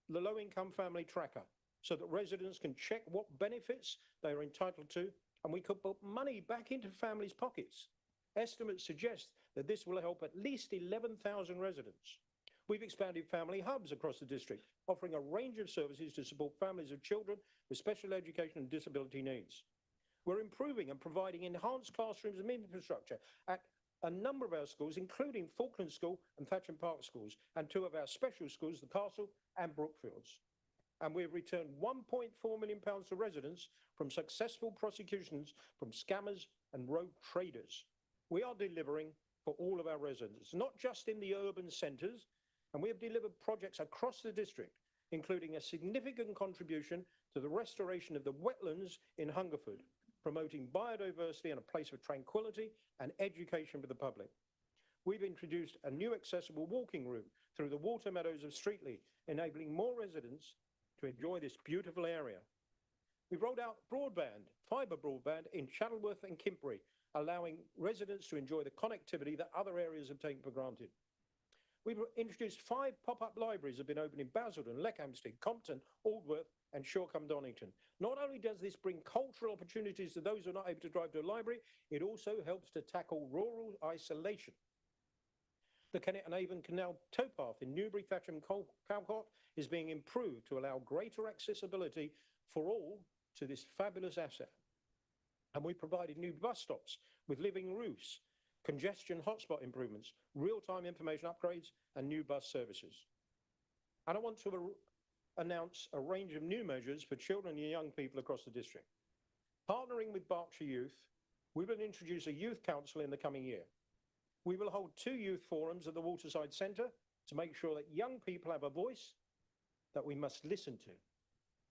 low-income family tracker so that residents can check what benefits they are entitled to, and we could put money back into families' pockets. Estimates suggest that this will help at least 11,000 residents. We've expanded family hubs across the district, offering a range of services to support families of children with special education and disability needs. We're improving and providing enhanced classrooms and infrastructure at a number of our schools, including Falkland School and Thatcham Park schools, and 2 of our special schools, the Castle and Brookfields. And we've returned £1.4 million to residents from successful prosecutions from scammers and rogue traders. We are delivering for all of our residents, not just in the urban centres, and we have delivered projects across the district, including a significant contribution to the restoration of the wetlands in Hungerford, promoting biodiversity and a place of tranquility and education for the public. We've introduced a new accessible walking route through the water meadows of Streetley, enabling more residents to enjoy this beautiful area. We've rolled out broadband, fibre broadband in Shuttleworth and Kimpbury, allowing residents to enjoy the connectivity that other areas have taken for granted. We've introduced 5 pop-up libraries that have been opened in Basildon, Leckhampstead, Compton, Aldworth and Shoreham-Donington. Not only does this bring cultural opportunities to those who are not able to drive to a library, it also helps to tackle rural isolation. The Kennet and Avon Canal towpath in Newbury, Thatcham, Calcott is being improved to allow greater accessibility for all to this fabulous asset. And we provided new bus stops with living roofs, congestion hotspot improvements, real-time information upgrades and new bus services. And I want to announce a range of new measures for children and young people across the district. Partnering with Berkshire Youth, we will introduce a youth council in the coming year. We will hold 2 youth forums at the Waterside Centre to make sure that young people have a voice that we must listen to.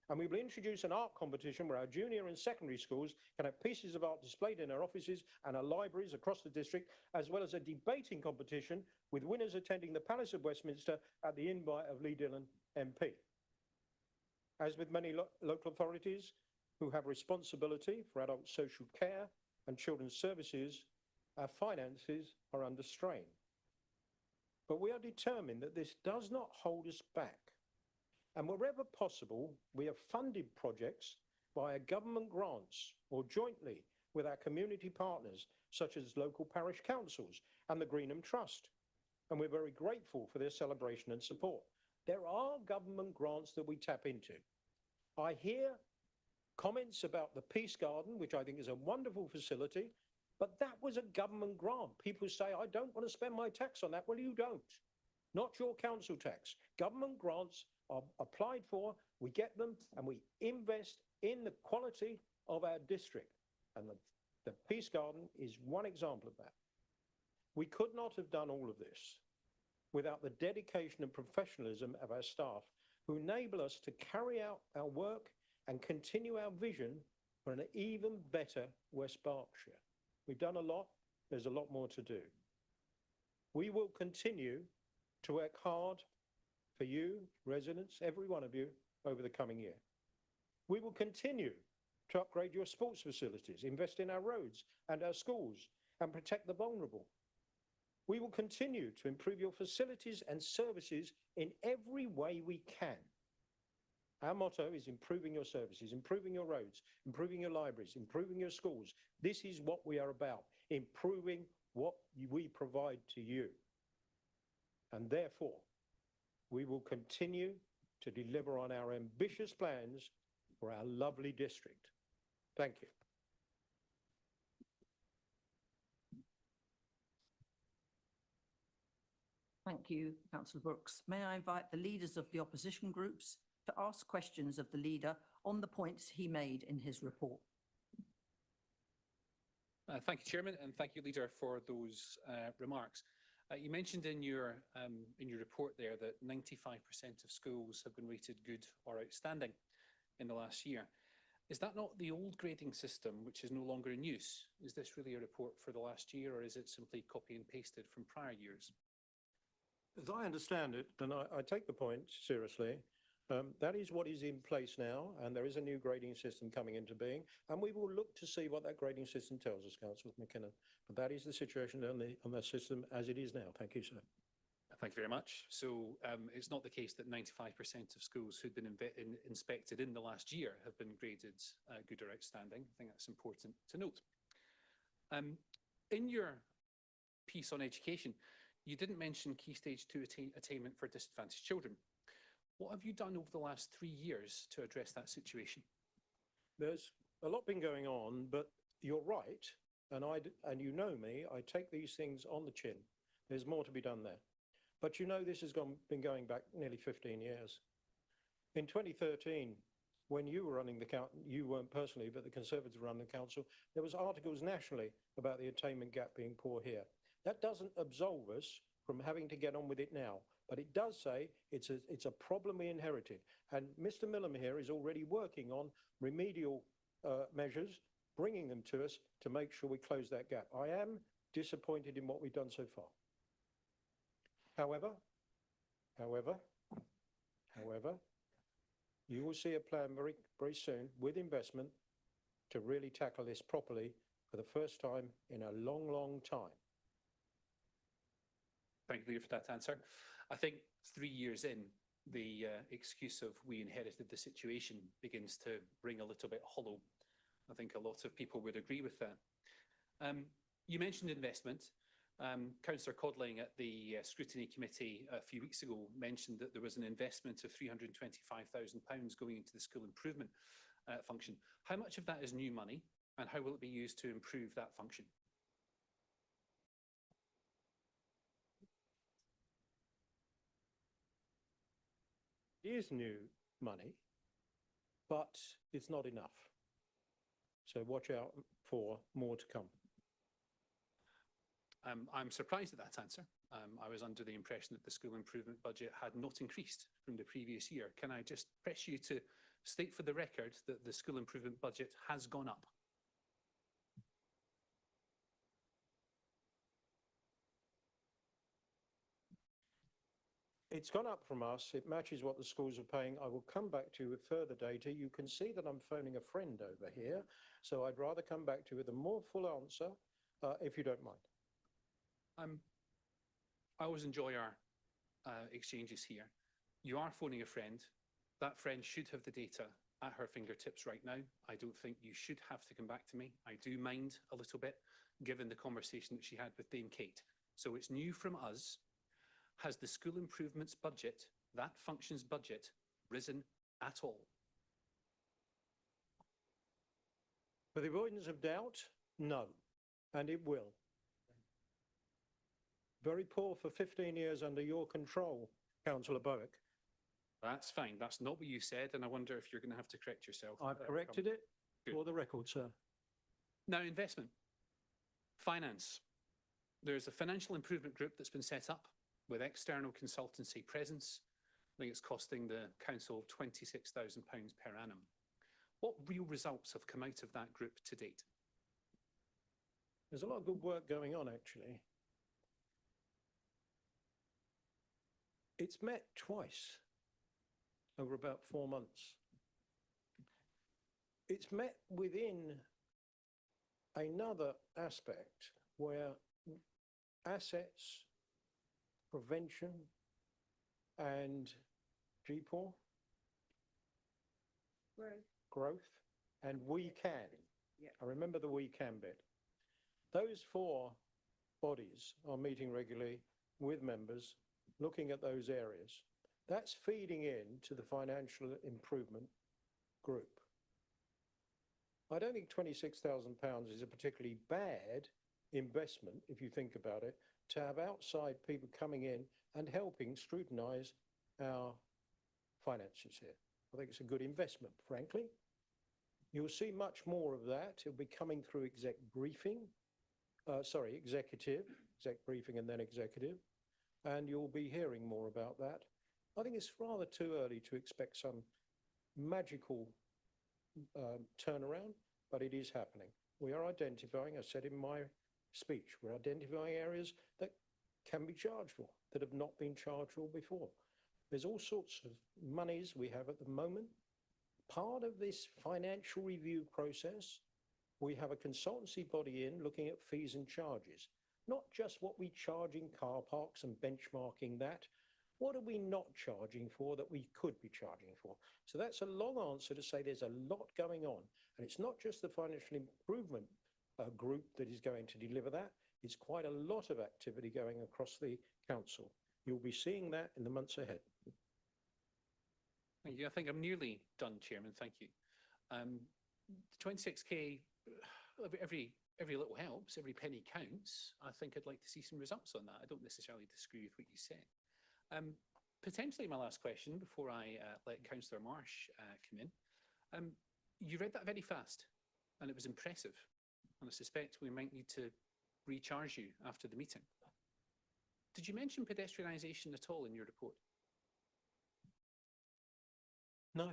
And we will introduce an art competition where our junior and secondary schools can have pieces of art displayed in our offices and our libraries across the district, as well as a debating competition with winners attending the Palace of Westminster at the invite of Lee Dillon MP. As with many local authorities who have responsibility for adult social care and children's services, our finances are under strain. But we are determined that this does not hold us back. And wherever possible, we have funded projects via government grants or jointly with our community partners, such as local parish councils and the Greenham Trust. And we're very grateful for their celebration and support. There are government grants that we tap into. I hear comments about the Peace Garden, which I think is a wonderful facility, but that was a government grant. People say, I don't want to spend my tax on that. Well, you don't. Not your council tax. Government grants are applied for, we get them, and we invest in the quality of our district. And the Peace Garden is one example of that. We could not have done all of this without the dedication and professionalism of our staff, who enable us to carry out our work and continue our vision for an even better West Berkshire. We've done a lot. There's a lot more to do. We will continue to work hard for you, residents, every one of you, over the coming year. We will continue to upgrade your sports facilities, invest in our roads and our schools, and protect the vulnerable. We will continue to improve your facilities and services in every way we can. Our motto is improving your services, improving your roads, improving your libraries, improving your schools. This is what we are about, improving what we provide to you. And therefore, we will continue to deliver on our ambitious plans for our lovely district. Thank you. Thank you, Councillor Brooks. May I invite the leaders of the opposition groups to ask questions of the leader on the points he made in his report? Thank you, Chairman, and thank you, Leader, for those remarks. You mentioned in your report there that 95% of schools have been rated good or outstanding in the last year. Is that not the old grading system, which is no longer in use? Is this really a report for the last year, or is it simply copy and pasted from prior years? As I understand it, and I take the point seriously, that is what is in place now, and there is a new grading system coming into being, and we will look to see what that grading system tells us, Councillor McKinnon. But that is the situation on the system as it is now. Thank you, sir. Thank you very much. So it's not the case that 95% of schools who'd been inspected in the last year have been graded good or outstanding. I think that's important to note. In your piece on education, you didn't mention Key Stage 2 attainment for disadvantaged children. What have you done over the last 3 years to address that situation? There's a lot been going on, but you're right, and you know me, I take these things on the chin. There's more to be done there. But you know this has been going back nearly 15 years. In 2013, when you were running the council, you weren't personally, but the Conservatives were running the council, there was articles nationally about the attainment gap being poor here. That doesn't absolve us from having to get on with it now, but it does say it's a problem we inherited. And Mr. Millam here is already working on remedial measures, bringing them to us to make sure we close that gap. I am disappointed in what we've done so far. However, you will see a plan very, very soon with investment to really tackle this properly for the first time in a long, long time. Thank you for that answer. I think 3 years in, the excuse of we inherited the situation begins to ring a little bit hollow. I think a lot of people would agree with that. You mentioned investment. Councillor Codling at the Scrutiny Committee a few weeks ago mentioned that there was an investment of £325,000 going into the school improvement function. How much of that is new money, and how will it be used to improve that function? It is new money, but it's not enough. So watch out for more to come. I'm surprised at that answer. I was under the impression that the school improvement budget had not increased from the previous year. Can I just press you to state for the record that the school improvement budget has gone up? It's gone up from us. It matches what the schools are paying. I will come back to you with further data. You can see that I'm phoning a friend over here, so I'd rather come back to you with a more full answer, if you don't mind. I always enjoy our exchanges here. You are phoning a friend. That friend should have the data at her fingertips right now. I don't think you should have to come back to me. I do mind a little bit, given the conversation that she had with Dame Kate. So it's new from us. Has the school improvements budget, that function's budget, risen at all? For the avoidance of doubt, no, and it will. Very poor for 15 years under your control, Councillor Bowick. That's fine. That's not what you said, and I wonder if you're going to have to correct yourself. I've corrected it for the record, sir. Now, investment. Finance. There's a financial improvement group that's been set up with external consultancy presence. I think it's costing the council £26,000 per annum. What real results have come out of that group to date? There's a lot of good work going on, actually. It's met twice over about 4 months. It's met within another aspect where assets, prevention and GPOR growth, and we can. Yeah. I remember the we can bit. Those four bodies are meeting regularly with members, looking at those areas. That's feeding into the financial improvement group. I don't think £26,000 is a particularly bad investment, if you think about it, to have outside people coming in and helping scrutinise our finances here. I think it's a good investment, frankly. You'll see much more of that. It'll be coming through exec briefing, exec briefing and then executive. And you'll be hearing more about that. I think it's rather too early to expect some magical turnaround, but it is happening. We are identifying, I said in my speech, we're identifying areas that can be charged for, that have not been charged for before. There's all sorts of monies we have at the moment. Part of this financial review process, we have a consultancy body in looking at fees and charges, not just what we charge in car parks and benchmarking that. What are we not charging for that we could be charging for? So that's a long answer to say there's a lot going on. And it's not just the financial improvement group that is going to deliver that. It's quite a lot of activity going across the council. You'll be seeing that in the months ahead. Thank you. I think I'm nearly done, Chairman. Thank you. 26k, every little helps, every penny counts. I think I'd like to see some results on that. I don't necessarily disagree with what you said. Potentially my last question before I let Councillor Marsh come in. You read that very fast and it was impressive. And I suspect we might need to recharge you after the meeting. Did you mention pedestrianisation at all in your report? No.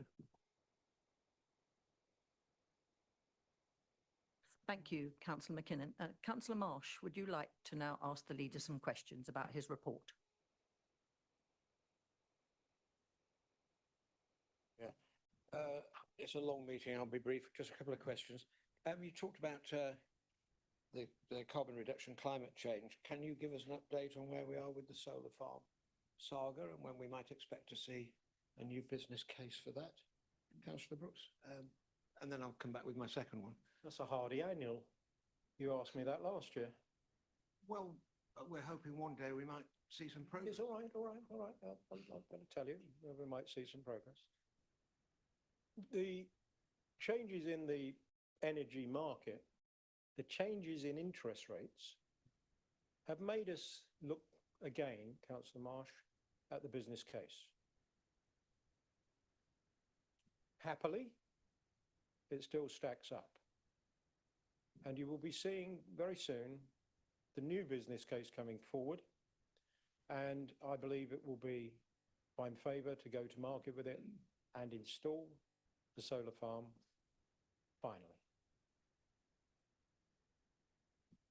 Thank you, Councillor McKinnon. Councillor Marsh, would you like to now ask the leader some questions about his report? It's a long meeting. I'll be brief. Just a couple of questions. You talked about the carbon reduction, climate change. Can you give us an update on where we are with the solar farm saga and when we might expect to see a new business case for that, Councillor Brooks? And then I'll come back with my second one. That's a hardy annual. You asked me that last year. Well, we're hoping one day we might see some progress. It's all right. I'm going to tell you, we might see some progress. The changes in the energy market, the changes in interest rates have made us look again, Councillor Marsh, at the business case. Happily, it still stacks up. And you will be seeing very soon the new business case coming forward. And I believe it will be, I'm in favour to go to market with it and install the solar farm finally.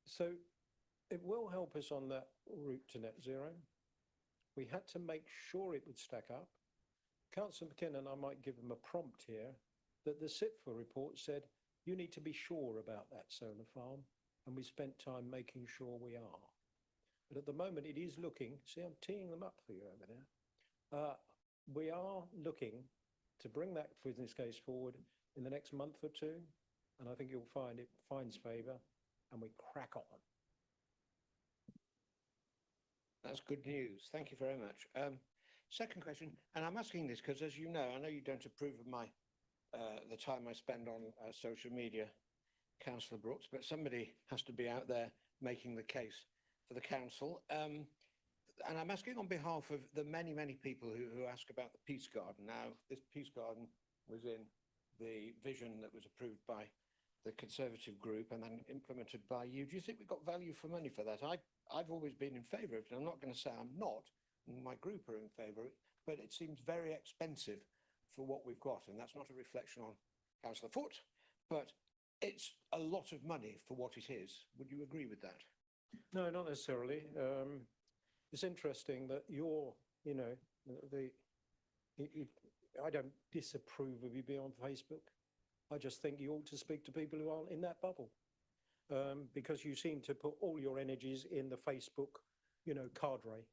So it will help us on that route to net zero. We had to make sure it would stack up. Councillor McKinnon, I might give him a prompt here, that the SIPFA report said, you need to be sure about that solar farm. And we spent time making sure we are. But at the moment, it is looking, see, I'm teeing them up for you over there. We are looking to bring that business case forward in the next month or two. And I think you'll find it finds favour and we crack on. That's good news. Thank you very much. Second question, and I'm asking this because, as you know, I know you don't approve of my the time I spend on social media, Councillor Brooks, but somebody has to be out there making the case for the council. And I'm asking on behalf of the many, many people who ask about the Peace Garden. Now, this Peace Garden was in the vision that was approved by the Conservative group and then implemented by you. Do you think we got value for money for that? I've always been in favour of it. I'm not going to say I'm not. My group are in favour of it, but it seems very expensive for what we've got. And that's not a reflection on Councillor Foote, but it's a lot of money for what it is. Would you agree with that? No, not necessarily. It's interesting that you're, you know, I don't disapprove of you being on Facebook. I just think you ought to speak to people who aren't in that bubble, because you seem to put all your energies in the Facebook, you know, cadre.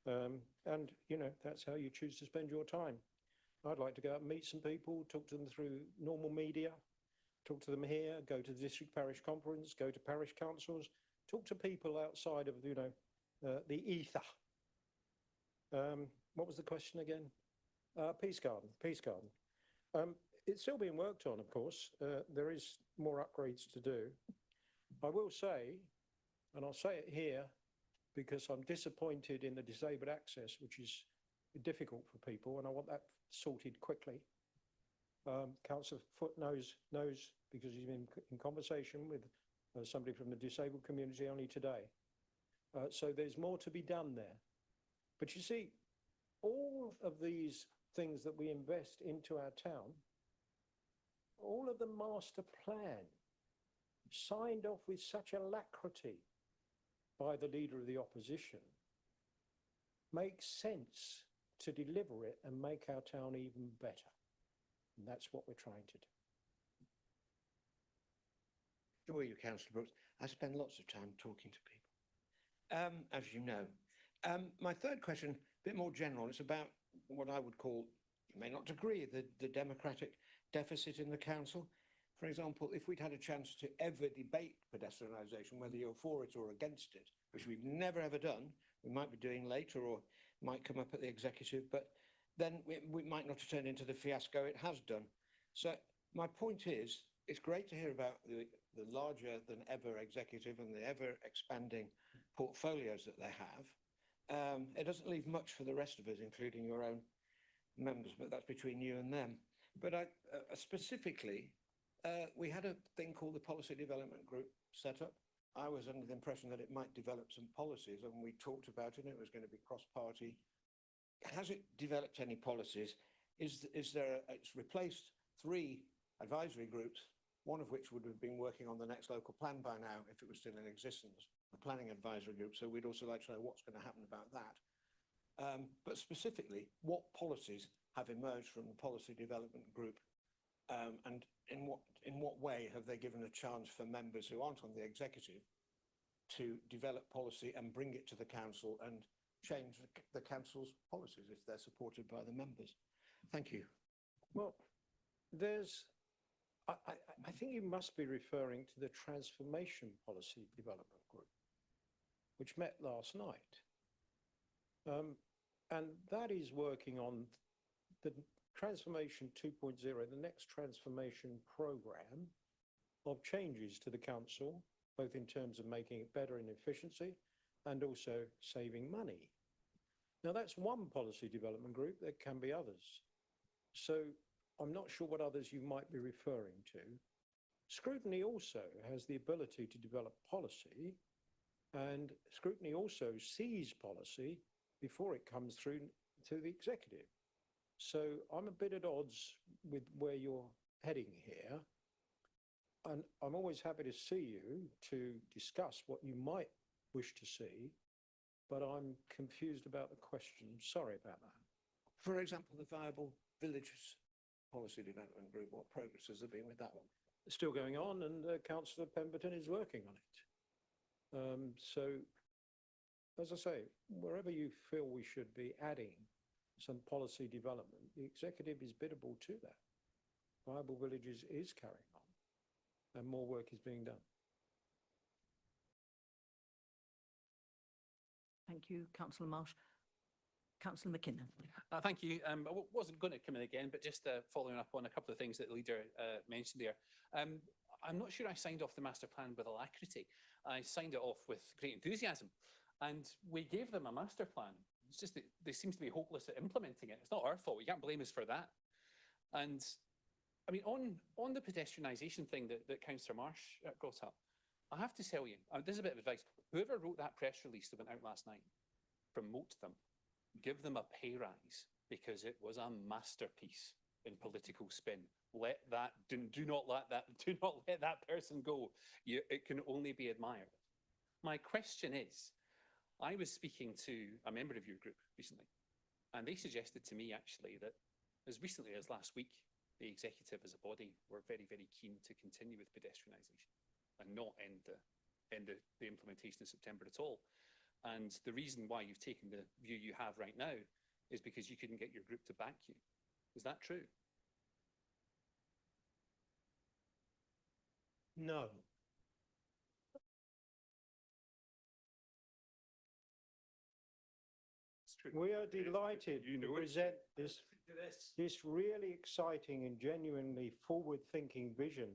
And, you know, that's how you choose to spend your time. I'd like to go out and meet some people, talk to them through normal media, talk to them here, go to the district parish conference, go to parish councils, talk to people outside of, the ether. What was the question again? Peace Garden. It's still being worked on, of course. There is more upgrades to do. I will say, and I'll say it here, because I'm disappointed in the disabled access, which is difficult for people, and I want that sorted quickly. Councillor Foote knows because he's been in conversation with somebody from the disabled community only today. So there's more to be done there. But you see, all of these things that we invest into our town, all of the master plan signed off with such alacrity by the leader of the opposition, makes sense to deliver it and make our town even better. And that's what we're trying to do. Sure you, Councillor Brooks. I spend lots of time talking to people, as you know. My third question, a bit more general, it's about what I would call, you may not agree, the democratic deficit in the council. For example, if we'd had a chance to ever debate pedestrianisation, whether you're for it or against it, which we've never ever done, we might be doing later or might come up at the executive, but then we might not have turned into the fiasco it has done. So my point is, it's great to hear about the larger than ever executive and the ever expanding portfolios that they have. It doesn't leave much for the rest of us, including your own members, but that's between you and them. But specifically, we had a thing called the Policy Development Group set up. I was under the impression that it might develop some policies, and we talked about it, and it was going to be cross-party. Has it developed any policies? It's replaced 3 advisory groups, one of which would have been working on the next local plan by now if it was still in existence, the planning advisory group. So we'd also like to know what's going to happen about that. But specifically, what policies have emerged from the Policy Development Group, and in what way have they given a chance for members who aren't on the executive to develop policy and bring it to the council and change the council's policies if they're supported by the members? Thank you. Well, I think you must be referring to the Transformation Policy Development Group, which met last night. And that is working on the Transformation 2.0, the next transformation programme of changes to the council, both in terms of making it better in efficiency and also saving money. Now, that's one policy development group. There can be others. So I'm not sure what others you might be referring to. Scrutiny also has the ability to develop policy, and scrutiny also sees policy before it comes through to the executive. So I'm a bit at odds with where you're heading here. And I'm always happy to see you to discuss what you might wish to see, but I'm confused about the question. Sorry about that. For example, the Viable Villages Policy Development Group, what progress has there been with that one? It's still going on, and Councillor Pemberton is working on it. So, as I say, wherever you feel we should be adding some policy development, the executive is biddable to that. Viable Villages is carrying on, and more work is being done. Thank you, Councillor Marsh. Councillor McKinnon. Thank you. I wasn't going to come in again, but just following up on a couple of things that the leader mentioned there. I'm not sure I signed off the master plan with alacrity. I signed it off with great enthusiasm, and we gave them a master plan. It's just that they seem to be hopeless at implementing it. It's not our fault. You can't blame us for that. And I mean, on the pedestrianisation thing that Councillor Marsh brought up, I have to tell you, this is a bit of advice. Whoever wrote that press release that went out last night, promote them. Give them a pay rise, because it was a masterpiece in political spin. Do not let that person go. It can only be admired. My question is, I was speaking to a member of your group recently, and they suggested to me actually that as recently as last week, the executive as a body were very, very keen to continue with pedestrianisation and not end the implementation of September at all. And the reason why you've taken the view you have right now is because you couldn't get your group to back you. Is that true? No. It's true. We are delighted You to know it. present this really exciting and genuinely forward-thinking vision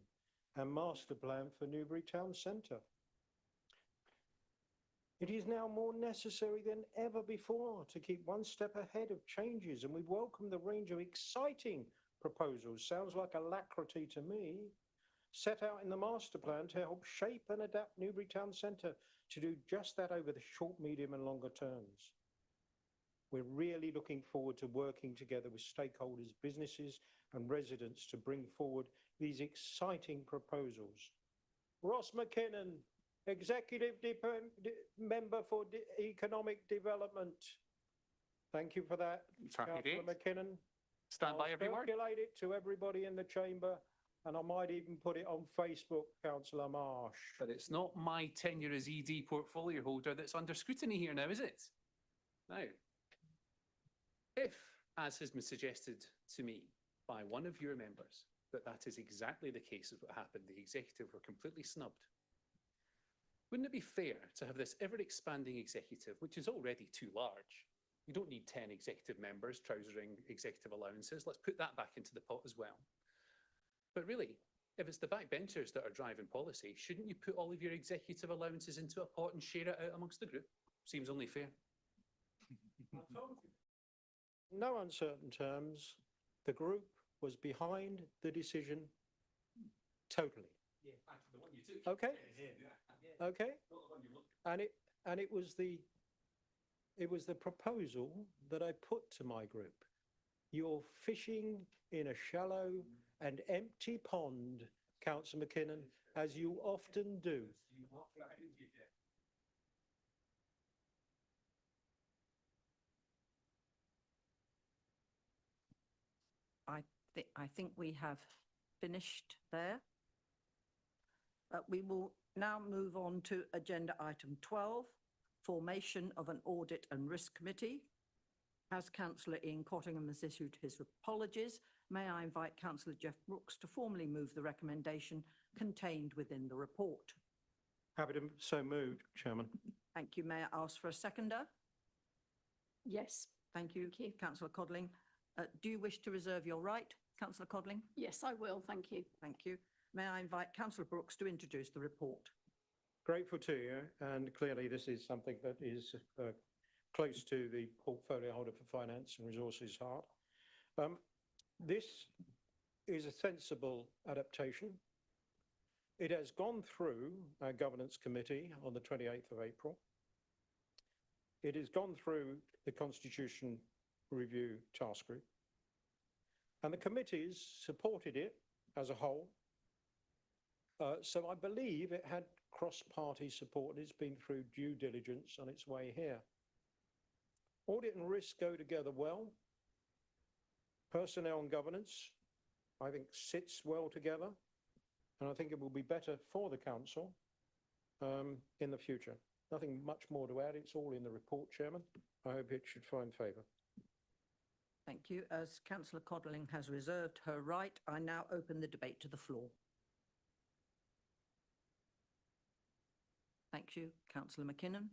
and master plan for Newbury Town Centre. It is now more necessary than ever before to keep one step ahead of changes, and we welcome the range of exciting proposals, sounds like alacrity to me, set out in the master plan to help shape and adapt Newbury Town Centre to do just that over the short, medium and longer terms. We're really looking forward to working together with stakeholders, businesses and residents to bring forward these exciting proposals. Ross McKinnon, Executive Member for Economic Development. Thank you for that, Happy days. Councillor McKinnon. Stand by every word. Circulate it to everybody in the chamber, and I might even put it on Facebook, Councillor Marsh. But it's not my tenure as ED portfolio holder that's under scrutiny here now, is it? Now, if, as has been suggested to me by one of your members, that is exactly the case of what happened, the executive were completely snubbed, wouldn't it be fair to have this ever-expanding executive, which is already too large? We don't need 10 executive members trousering executive allowances. Let's put that back into the pot as well. But really, if it's the backbenchers that are driving policy, shouldn't you put all of your executive allowances into a pot and share it out amongst the group? Seems only fair. No uncertain terms, the group was behind the decision totally. Yeah, the one you took. Okay. Okay. And it was the proposal that I put to my group. You're fishing in a shallow and empty pond, Councillor McKinnon, as you often do. I think we have finished there. We will now move on to agenda item 12, formation of an audit and risk committee. As Councillor Ian Cottingham has issued his apologies, may I invite Councillor Jeff Brooks to formally move the recommendation contained within the report. Happy to so moved, Chairman. Thank you. May I ask for a seconder? Yes. Thank you, Councillor Codling. Do you wish to reserve your right, Councillor Codling? Yes, I will. Thank you. Thank you. May I invite Councillor Brooks to introduce the report? Grateful to you, and clearly this is something that is close to the portfolio holder for finance and resources heart. This is a sensible adaptation. It has gone through our governance committee on the 28th of April. It has gone through the Constitution Review Task Group, and the committees supported it as a whole. So I believe it had cross-party support, and it's been through due diligence on its way here. Audit and risk go together well. Personnel and governance, I think, sits well together, and I think it will be better for the council in the future. Nothing much more to add. It's all in the report, Chairman. I hope it should find favour. Thank you. As Councillor Codling has reserved her right, I now open the debate to the floor. Thank you. Councillor McKinnon.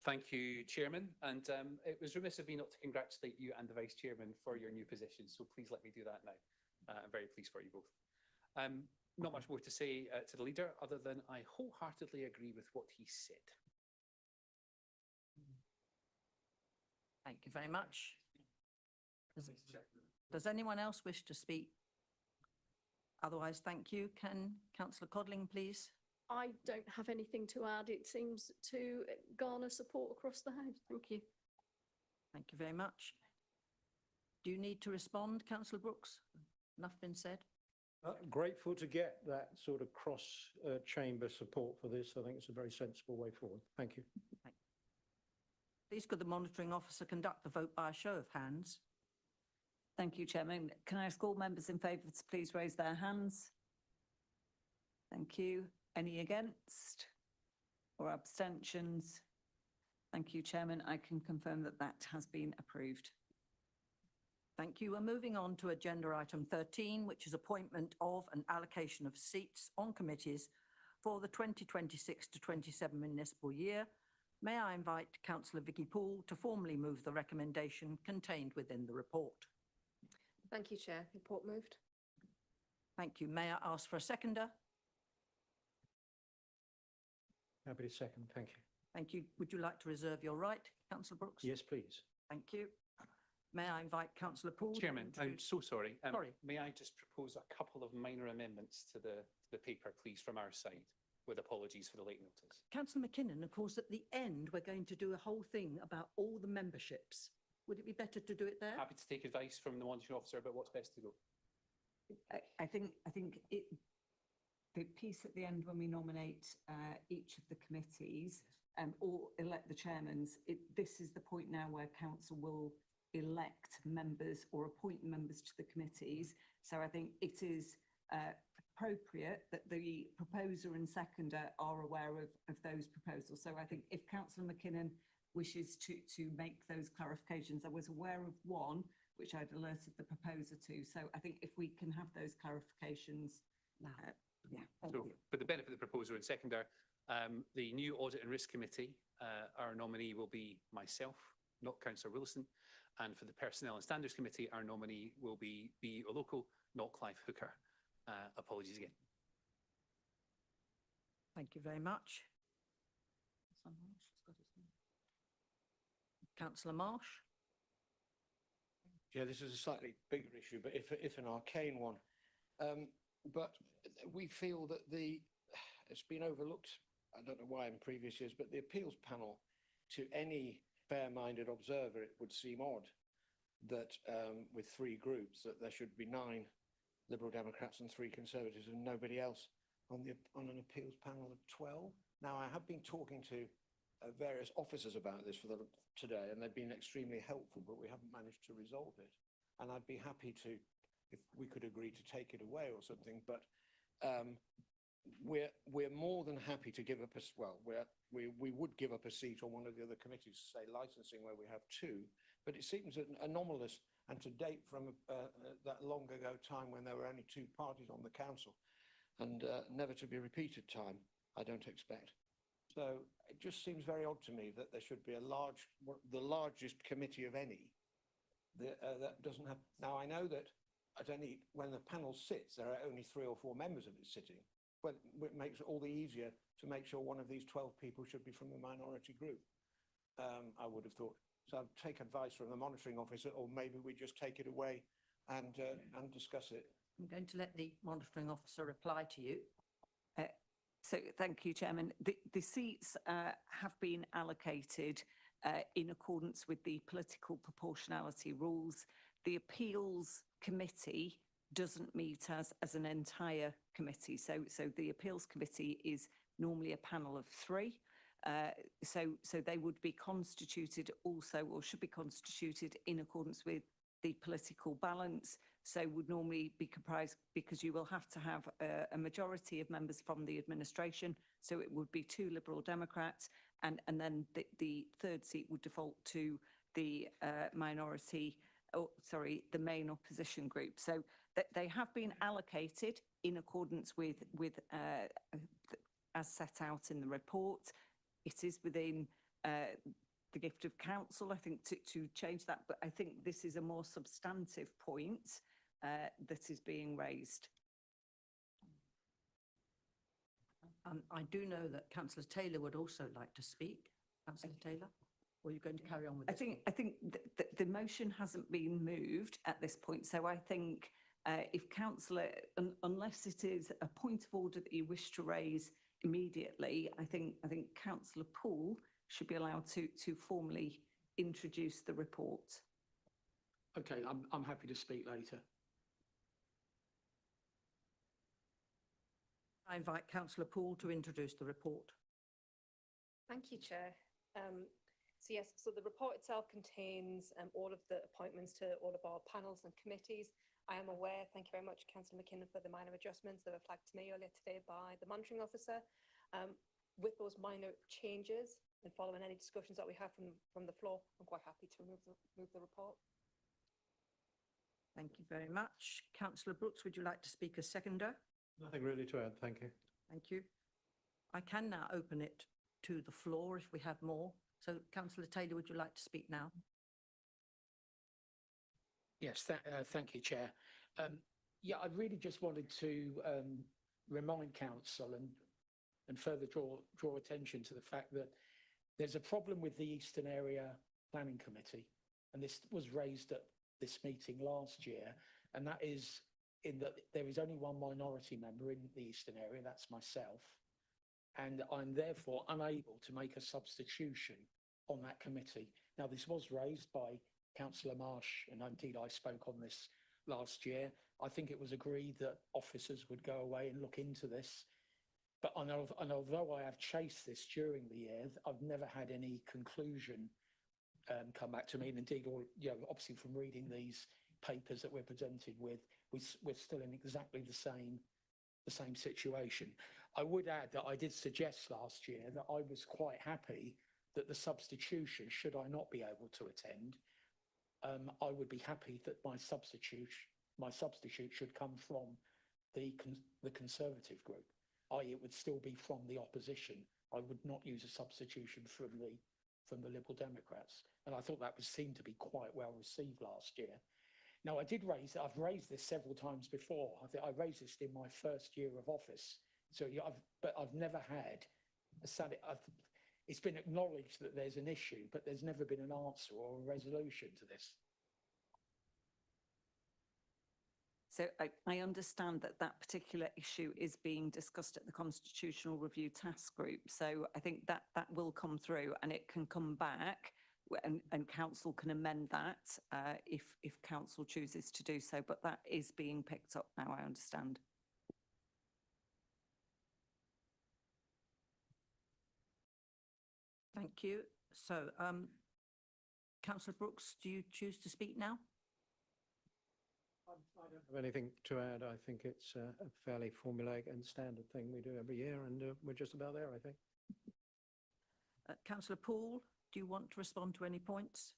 Thank you, Chairman. And it was remiss of me not to congratulate you and the Vice Chairman for your new position. So please let me do that now. I'm very pleased for you both. Not much more to say to the leader other than I wholeheartedly agree with what he said. Thank you very much. Does anyone else wish to speak? Otherwise, thank you. Can Councillor Codling, please? I don't have anything to add. It seems to garner support across the House. Thank you. Thank you very much. Do you need to respond, Councillor Brooks? Enough been said? Grateful to get that sort of cross-chamber support for this. I think it's a very sensible way forward. Thank you. Please could the monitoring officer conduct the vote by a show of hands? Thank you, Chairman. Can I ask all members in favour to please raise their hands? Thank you. Any against or abstentions? Thank you, Chairman. I can confirm that that has been approved. Thank you. We're moving on to agenda item 13, which is appointment of and allocation of seats on committees for the 2026 to 27 municipal year. May I invite Councillor Vicky Poole to formally move the recommendation contained within the report. Thank you, Chair. Report moved. Thank you. May I ask for a seconder? Happy to second, thank you. Thank you. Would you like to reserve your right, Councillor Brooks? Yes, please. Thank you. May I invite Councillor Poole? to Chairman, I'm introduce- so sorry. Sorry. May I just propose a couple of minor amendments to the paper, please, from our side, with apologies for the late notice. Councillor McKinnon, of course, at the end, we're going to do a whole thing about all the memberships. Would it be better to do it there? Happy to take advice from the monitoring officer about what's best to go. I think the piece at the end when we nominate each of the committees or elect the chairmans, this is the point now where council will elect members or appoint members to the committees. So I think it is appropriate that the proposer and seconder are aware of those proposals. So I think if Councillor McKinnon wishes to make those clarifications, I was aware of one which I'd alerted the proposer to. So I think if we can have those clarifications now. Yeah. Thank So you. for the benefit of the proposer and seconder, the new Audit and Risk Committee, our nominee will be myself, not Councillor Willison. And for the Personnel and Standards Committee, our nominee will be BEO Local, not Clive Hooker. Apologies again. Thank you very much. Councillor Marsh? Yeah, this is a slightly bigger issue, but if an arcane one. But we feel that it's been overlooked, I don't know why in previous years, but the appeals panel, to any fair-minded observer, it would seem odd that with three groups, that there should be 9 Liberal Democrats and 3 Conservatives and nobody else on an appeals panel of 12. Now, I have been talking to various officers about this today, and they've been extremely helpful, but we haven't managed to resolve it. And I'd be happy to, if we could agree to take it away or something, but we're more than happy to give up we would give up a seat on one of the other committees, say licensing, where we have 2, but it seems anomalous and to date from that long ago time when there were only 2 parties on the council, and never to be repeated time, I don't expect. So it just seems very odd to me that there should be the largest committee of any that doesn't have. Now, I know that when the panel sits, there are only 3 or 4 members of it sitting, but it makes it all the easier to make sure one of these 12 people should be from the minority group. I would have thought. So I'd take advice from the monitoring officer, or maybe we just take it away and discuss it. I'm going to let the monitoring officer reply to you. So thank you, Chairman. The seats have been allocated in accordance with the political proportionality rules. The appeals committee doesn't meet as an entire committee. So the appeals committee is normally a panel of 3. So they would be constituted also, or should be constituted in accordance with the political balance. So would normally be comprised, because you will have to have a majority of members from the administration. So it would be 2 Liberal Democrats, and then the third seat would default to the the main opposition group. So they have been allocated in accordance with as set out in the report. It is within the gift of council, I think, to change that. But I think this is a more substantive point that is being raised. I do know that Councillor Taylor would also like to speak. Councillor Taylor, or are you going to carry on with this? I think the motion hasn't been moved at this point. So I think if Councillor, unless it is a point of order that you wish to raise immediately, I think Councillor Poole should be allowed to formally introduce the report. Okay, I'm happy to speak later. I invite Councillor Poole to introduce the report. Thank you, Chair. So the report itself contains all of the appointments to all of our panels and committees. I am aware, thank you very much, Councillor McKinnon, for the minor adjustments that were flagged to me earlier today by the monitoring officer. With those minor changes and following any discussions that we have from the floor, I'm quite happy to move the report. Thank you very much. Councillor Brooks, would you like to speak as seconder? Nothing really to add, thank you. Thank you. I can now open it to the floor if we have more. So Councillor Taylor, would you like to speak now? Yes, thank you, Chair. Yeah, I really just wanted to remind council and further draw attention to the fact that there's a problem with the Eastern Area Planning Committee, and this was raised at this meeting last year, and that is in that there is only one minority member in the Eastern Area, that's myself, and I'm therefore unable to make a substitution on that committee. Now, this was raised by Councillor Marsh, and indeed I spoke on this last year. I think it was agreed that officers would go away and look into this. But and although I have chased this during the year, I've never had any conclusion come back to me. And indeed, obviously from reading these papers that we're presented with, we're still in exactly the same situation. I would add that I did suggest last year that I was quite happy that the substitution, should I not be able to attend, I would be happy that my substitute should come from the Conservative group, i.e. it would still be from the opposition. I would not use a substitution from the Liberal Democrats. And I thought that was seen to be quite well received last year. Now, I've raised this several times before. I raised this in my first year of office. So, but I've never had it's been acknowledged that there's an issue, but there's never been an answer or a resolution to this. So I understand that that particular issue is being discussed at the Constitutional Review Task Group. So I think that will come through and it can come back and council can amend that if council chooses to do so. But that is being picked up now, I understand. Thank you. So, Councillor Brooks, do you choose to speak now? I don't have anything to add. I think it's a fairly formulaic and standard thing we do every year, and we're just about there, I think. Councillor Poole, do you want to respond to any points?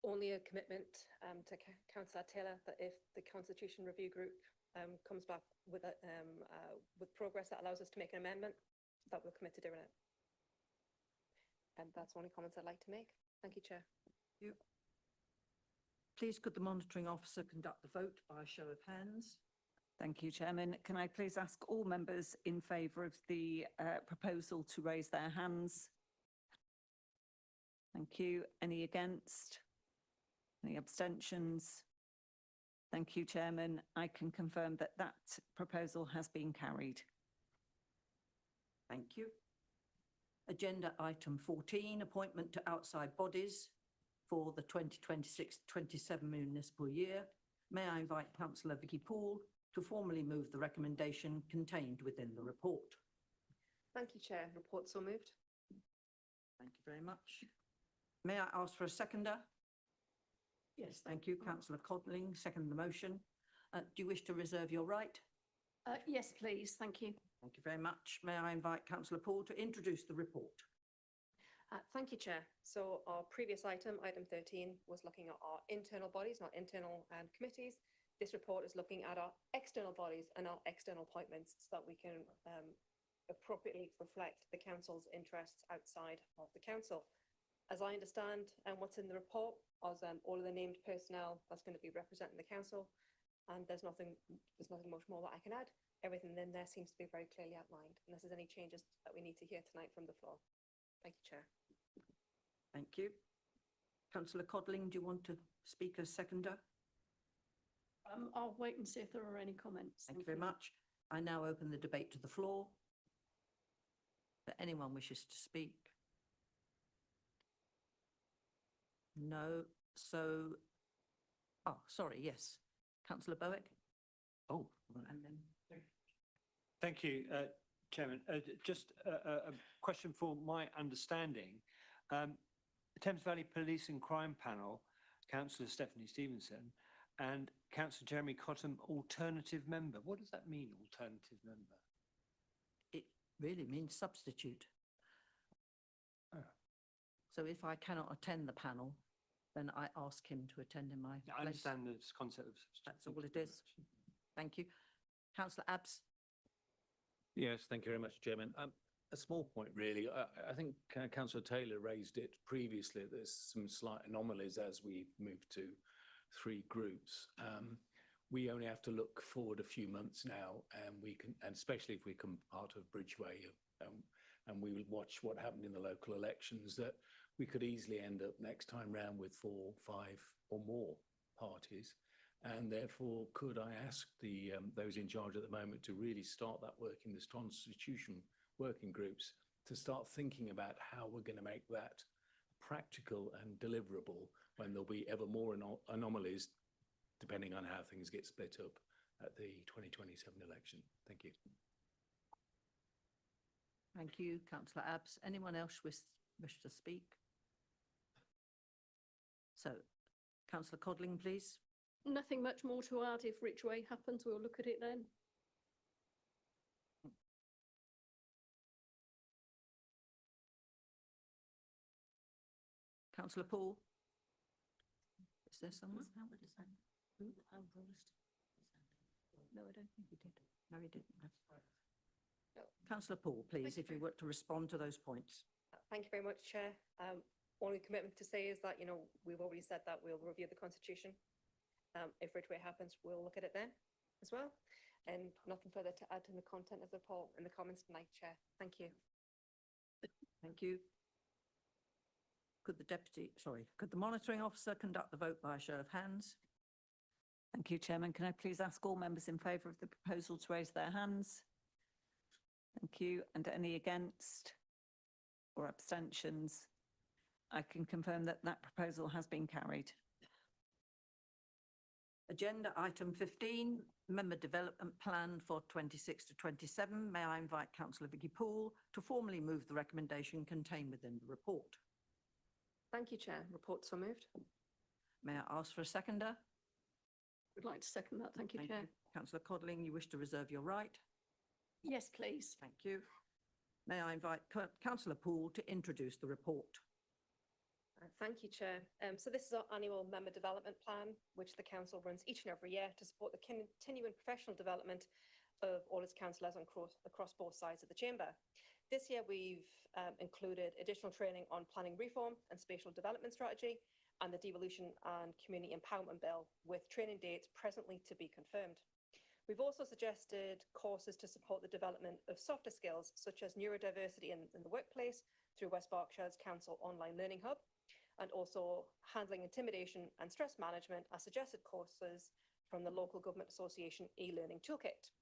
Only a commitment to Councillor Taylor that if the Constitution Review Group comes back with progress that allows us to make an amendment, that we'll commit to doing it. And that's the only comments I'd like to make. Thank you, Chair. Thank you. Please could the monitoring officer conduct the vote by a show of hands? Thank you, Chairman. Can I please ask all members in favour of the proposal to raise their hands? Thank you. Any against? Any abstentions? Thank you, Chairman. I can confirm that that proposal has been carried. Thank you. Agenda item 14, appointment to outside bodies for the 2026-27 municipal year. May I invite Councillor Vicky Poole to formally move the recommendation contained within the report. Thank you, Chair. Report so moved. Thank you very much. May I ask for a seconder? Yes, thank you. Councillor Codling, second the motion. Do you wish to reserve your right? Yes, please. Thank you. Thank you very much. May I invite Councillor Poole to introduce the report? Thank you, Chair. So our previous item 13, was looking at our internal bodies, not internal committees. This report is looking at our external bodies and our external appointments so that we can appropriately reflect the council's interests outside of the council. As I understand what's in the report, as all of the named personnel that's going to be representing the council, and there's nothing much more that I can add. Everything in there seems to be very clearly outlined, unless there's any changes that we need to hear tonight from the floor. Thank you, Chair. Thank you. Councillor Codling, do you want to speak as seconder? I'll wait and see if there are any comments. Thank you very much. I now open the debate to the floor. If anyone wishes to speak? No. So, sorry, yes. Councillor Bowick? Oh, And then... thank you, Chairman. Just a question for my understanding. Thames Valley Police and Crime Panel, Councillor Stephanie Stevenson and Councillor Jeremy Cottam, alternative member. What does that mean, alternative member? It really means substitute. Oh. So if I cannot attend the panel, then I ask him to attend in my I place. understand the concept of. That's all it is. Thank you. Councillor Abbs. Yes, thank you very much, Chairman. A small point, really. I think Councillor Taylor raised it previously. There's some slight anomalies as we move to 3 groups. We only have to look forward a few months now, and we can, and especially if we come part of Bridgeway, and we will watch what happened in the local elections, that we could easily end up next time round with 4, 5 or more parties. And therefore, could I ask those in charge at the moment to really start that work in this constitution working groups to start thinking about how we're going to make that practical and deliverable when there'll be ever more anomalies, depending on how things get split up at the 2027 election. Thank you. Thank you, Councillor Abbs. Anyone else wish to speak? So, Councillor Codling, please. Nothing much more to add. If Ridgeway happens, we'll look at it then. Councillor Paul? Is there someone? No, I don't think he did. No, he didn't. No. Councillor Paul, please, if you were to respond to those points. Thank you very much, Chair. Only commitment to say is that, we've already said that we'll review the Constitution. If Ridgeway happens, we'll look at it then as well. And nothing further to add to the content of the report in the comments tonight, Chair. Thank you. Thank you. Could the monitoring officer conduct the vote by a show of hands? Thank you, Chairman. Can I please ask all members in favour of the proposal to raise their hands? Thank you. And any against or abstentions? I can confirm that that proposal has been carried. Agenda item 15, Member Development Plan for 26 to 27. May I invite Councillor Vicky Poole to formally move the recommendation contained within the report? Thank you, Chair. Report so moved. May I ask for a seconder? Would like to second that. Thank you, Chair. Councillor Codling, you wish to reserve your right? Yes, please. Thank you. May I invite Councillor Poole to introduce the report? Thank you, Chair. So this is our annual member development plan, which the council runs each and every year to support the continuing professional development of all its councillors across both sides of the chamber. This year, we've included additional training on planning reform and spatial development strategy and the devolution and community empowerment bill, with training dates presently to be confirmed. We've also suggested courses to support the development of softer skills, such as neurodiversity in the workplace through West Berkshire's Council Online Learning Hub, and also handling intimidation and stress management as suggested courses from the Local Government Association e-learning toolkit.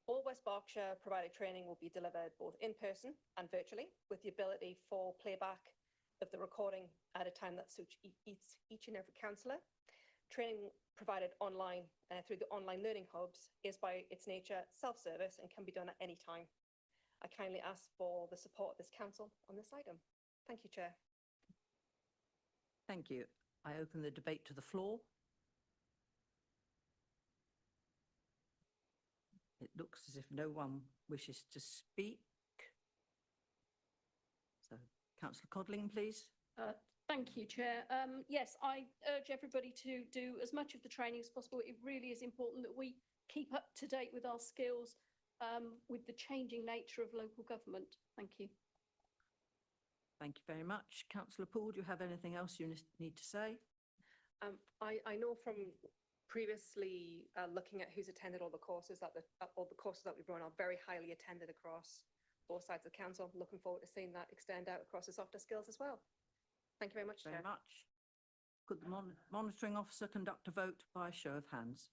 All West Berkshire provided training will be delivered both in person and virtually, with the ability for playback of the recording at a time that suits each and every councillor. Training provided online through the online learning hubs is by its nature self-service and can be done at any time. I kindly ask for the support of this council on this item. Thank you, Chair. Thank you. I open the debate to the floor. It looks as if no one wishes to speak. So, Councillor Codling, please. Thank you, Chair. Yes, I urge everybody to do as much of the training as possible. It really is important that we keep up to date with our skills with the changing nature of local government. Thank you. Thank you very much. Councillor Poole, do you have anything else you need to say? I know from previously looking at who's attended all the courses that we've run are very highly attended across both sides of council. Looking forward to seeing that extend out across the softer skills as well. Thank you very much, Chair. Could the monitoring officer conduct a vote by a show of hands?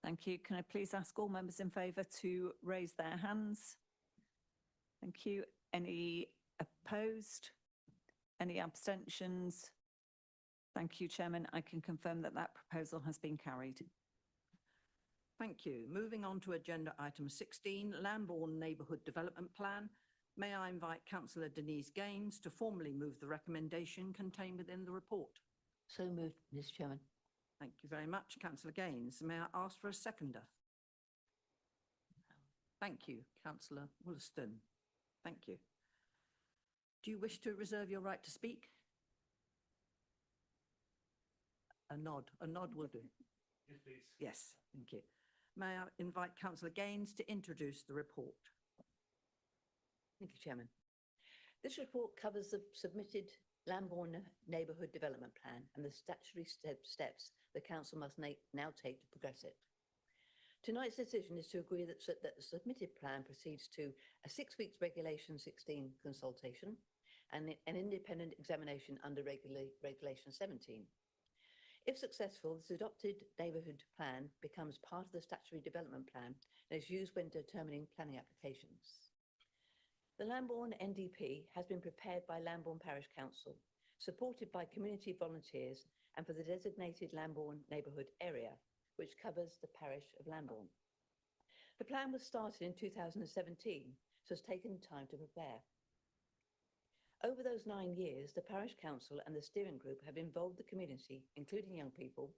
Thank you. Can I please ask all members in favour to raise their hands? Thank you. Any opposed? Any abstentions? Thank you, Chairman. I can confirm that that proposal has been carried. Thank you. Moving on to agenda item 16, Lambourne Neighbourhood Development Plan. May I invite Councillor Denise Gaines to formally move the recommendation contained within the report? So moved, Mr. Chairman. Thank you very much, Councillor Gaines. May I ask for a seconder? Thank you, Councillor Wollaston. Thank you. Do you wish to reserve your right to speak? A nod will do. Yes, please. Yes, thank you. May I invite Councillor Gaines to introduce the report? Thank you, Chairman. This report covers the submitted Lambourne Neighbourhood Development Plan and the statutory steps the Council must now take to progress it. Tonight's decision is to agree that the submitted plan proceeds to a 6 weeks Regulation 16 consultation and an independent examination under Regulation 17. If successful, this adopted neighbourhood plan becomes part of the statutory development plan and is used when determining planning applications. The Lambourne NDP has been prepared by Lambourne Parish Council, supported by community volunteers and for the designated Lambourne neighbourhood area, which covers the parish of Lambourne. The plan was started in 2017, so it's taken time to prepare. Over those 9 years, the Parish Council and the steering group have involved the community, including young people,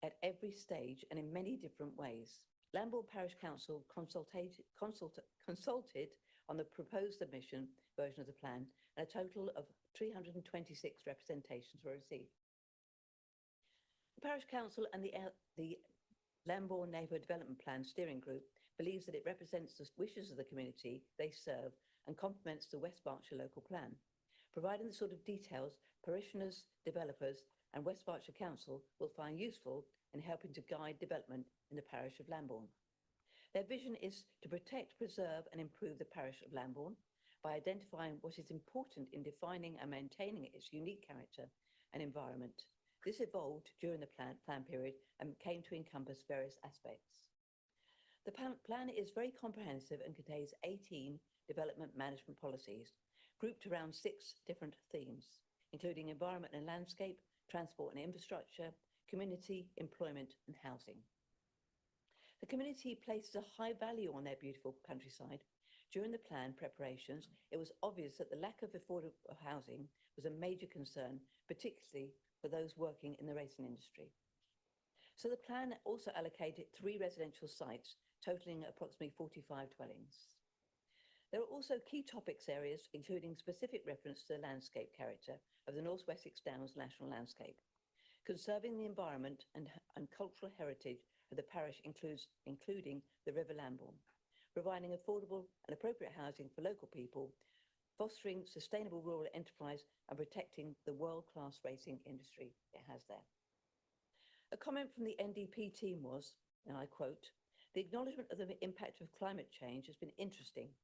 at every stage and in many different ways. Lambourne Parish Council consulted on the proposed submission version of the plan, and a total of 326 representations were received. The Parish Council and the Lambourne Neighbourhood Development Plan Steering Group believes that it represents the wishes of the community they serve and complements the West Berkshire local plan, providing the sort of details parishioners, developers and West Berkshire Council will find useful in helping to guide development in the parish of Lambourne. Their vision is to protect, preserve and improve the parish of Lambourne by identifying what is important in defining and maintaining its unique character and environment. This evolved during the plan period and came to encompass various aspects. The plan is very comprehensive and contains 18 development management policies grouped around 6 different themes, including environment and landscape, transport and infrastructure, community, employment and housing. The community places a high value on their beautiful countryside. During the plan preparations, it was obvious that the lack of affordable housing was a major concern, particularly for those working in the racing industry. So the plan also allocated 3 residential sites, totaling approximately 45 dwellings. There are also key topics areas, including specific reference to the landscape character of the North Wessex Downs national landscape. Conserving the environment and cultural heritage of the parish including the River Lambourne, providing affordable and appropriate housing for local people, fostering sustainable rural enterprise and protecting the world-class racing industry it has there. A comment from the NDP team was, and I quote, "The acknowledgement of the impact of climate change has been interesting.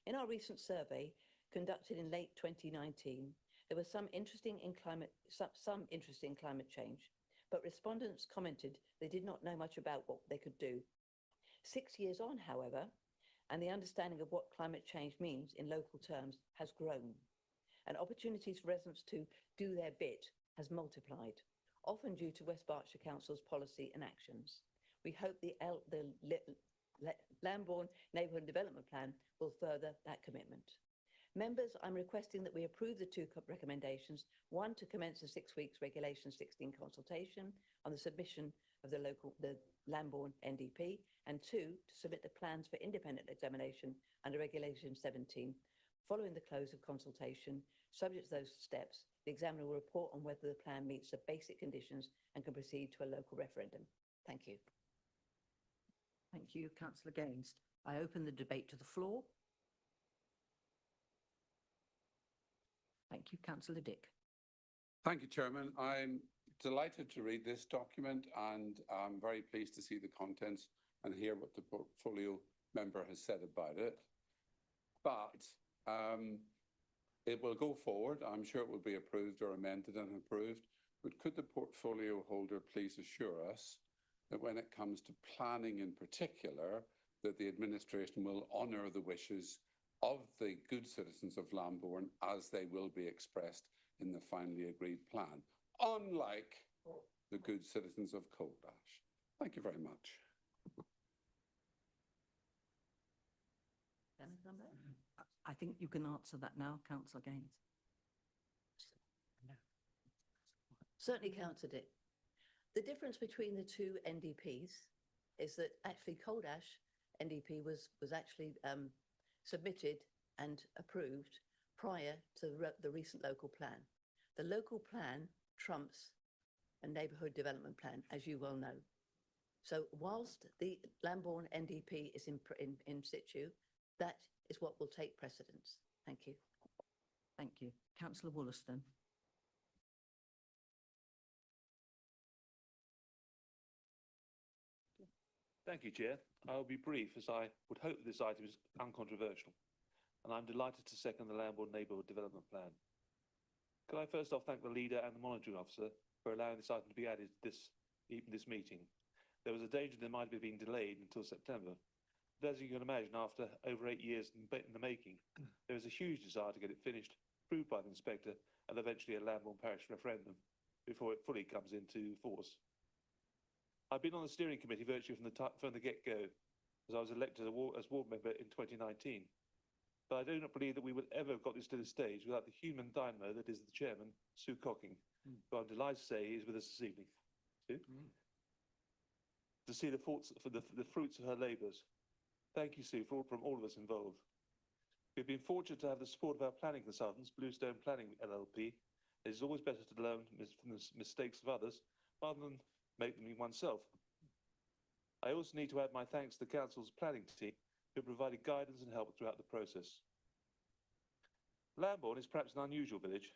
In our recent survey conducted in late 2019, there was some interest in climate change, but respondents commented they did not know much about what they could do. 6 years on, however, and the understanding of what climate change means in local terms has grown, and opportunities for residents to do their bit has multiplied, often due to West Berkshire Council's policy and actions. We hope the Lambourne Neighbourhood Development Plan will further that commitment. Members, I'm requesting that we approve the 2 recommendations. 1, to commence the 6 weeks Regulation 16 consultation on the submission of the Lambourne NDP, and 2, to submit the plans for independent examination under Regulation 17. Following the close of consultation, subject to those steps, the examiner will report on whether the plan meets the basic conditions and can proceed to a local referendum. Thank you. Thank you, Councillor Gaines. I open the debate to the floor. Thank you, Councillor Dick. Thank you, Chairman. I'm delighted to read this document and I'm very pleased to see the contents and hear what the portfolio member has said about it. But it will go forward. I'm sure it will be approved or amended and approved. But could the portfolio holder please assure us that when it comes to planning in particular, that the administration will honour the wishes of the good citizens of Lambourne as they will be expressed in the finally agreed plan, unlike the good citizens of Coldash. Thank you very much. I think you can answer that now, Councillor Gaines. Certainly, Councillor Dick. The difference between the 2 NDPs is that actually Coldash NDP was actually submitted and approved prior to the recent local plan. The local plan trumps and Neighbourhood Development Plan, as you well know. So whilst the Lambourne NDP is in situ, that is what will take precedence. Thank you. Thank you. Councillor Wollaston. Thank you, Chair. I'll be brief, as I would hope this item is uncontroversial, and I'm delighted to second the Lambourne Neighbourhood Development Plan. Could I first off thank the leader and the monitoring officer for allowing this item to be added to this meeting. There was a danger that it might have been delayed until September, but as you can imagine, after over 8 years in the making, there is a huge desire to get it finished, approved by the inspector, and eventually a Lambourne Parish referendum before it fully comes into force. I've been on the steering committee virtually from the get-go, as I was elected as ward member in 2019. But I do not believe that we would ever have got this to this stage without the human dynamo that is the chairman, Sue Cocking, who I'm delighted to say is with us this evening. Sue? To see the fruits of her labours. Thank you, Sue, from all of us involved. We've been fortunate to have the support of our planning consultants, Bluestone Planning LLP. It is always better to learn from the mistakes of others rather than make them oneself. I also need to add my thanks to the Council's planning team, who provided guidance and help throughout the process. Lambourne is perhaps an unusual village.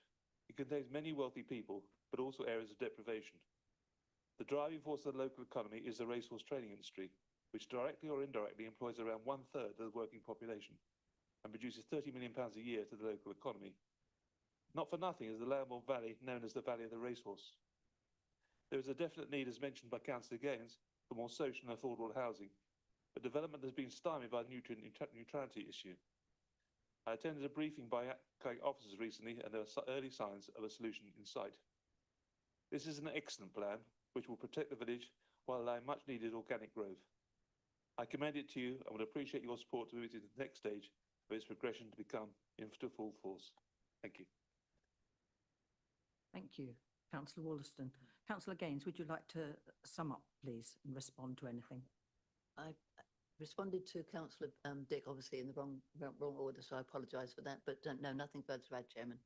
It contains many wealthy people, but also areas of deprivation. The driving force of the local economy is the racehorse training industry, which directly or indirectly employs around 1/3 of the working population and produces £30 million a year to the local economy. Not for nothing is the Lambourne Valley known as the Valley of the Racehorse. There is a definite need, as mentioned by Councillor Gaines, for more social and affordable housing, but development has been stymied by the nutrient neutrality issue. I attended a briefing by officers recently, and there are early signs of a solution in sight. This is an excellent plan, which will protect the village while allowing much needed organic growth. I commend it to you and would appreciate your support to move it to the next stage of its progression to become into full force. Thank you. Thank you. Councillor Wollaston. Councillor Gaines, would you like to sum up, please, and respond to anything? I responded to Councillor Dick, obviously in the wrong order, so I apologise for that, but no, nothing further to add, Chairman.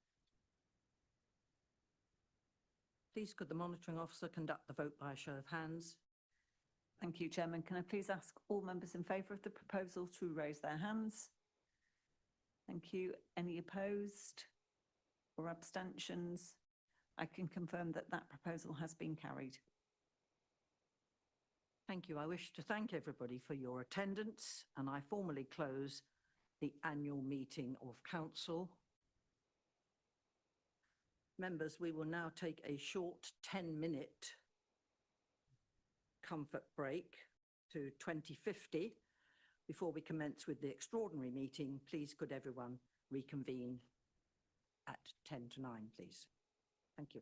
Please could the monitoring officer conduct the vote by a show of hands? Thank you, Chairman. Can I please ask all members in favour of the proposal to raise their hands? Thank you. Any opposed or abstentions? I can confirm that that proposal has been carried. Thank you. I wish to thank everybody for your attendance, and I formally close the annual meeting of Council. Members, we will now take a short 10-minute comfort break to 2050 before we commence with the extraordinary meeting. Please could everyone reconvene at 10 to 9, please. Thank you.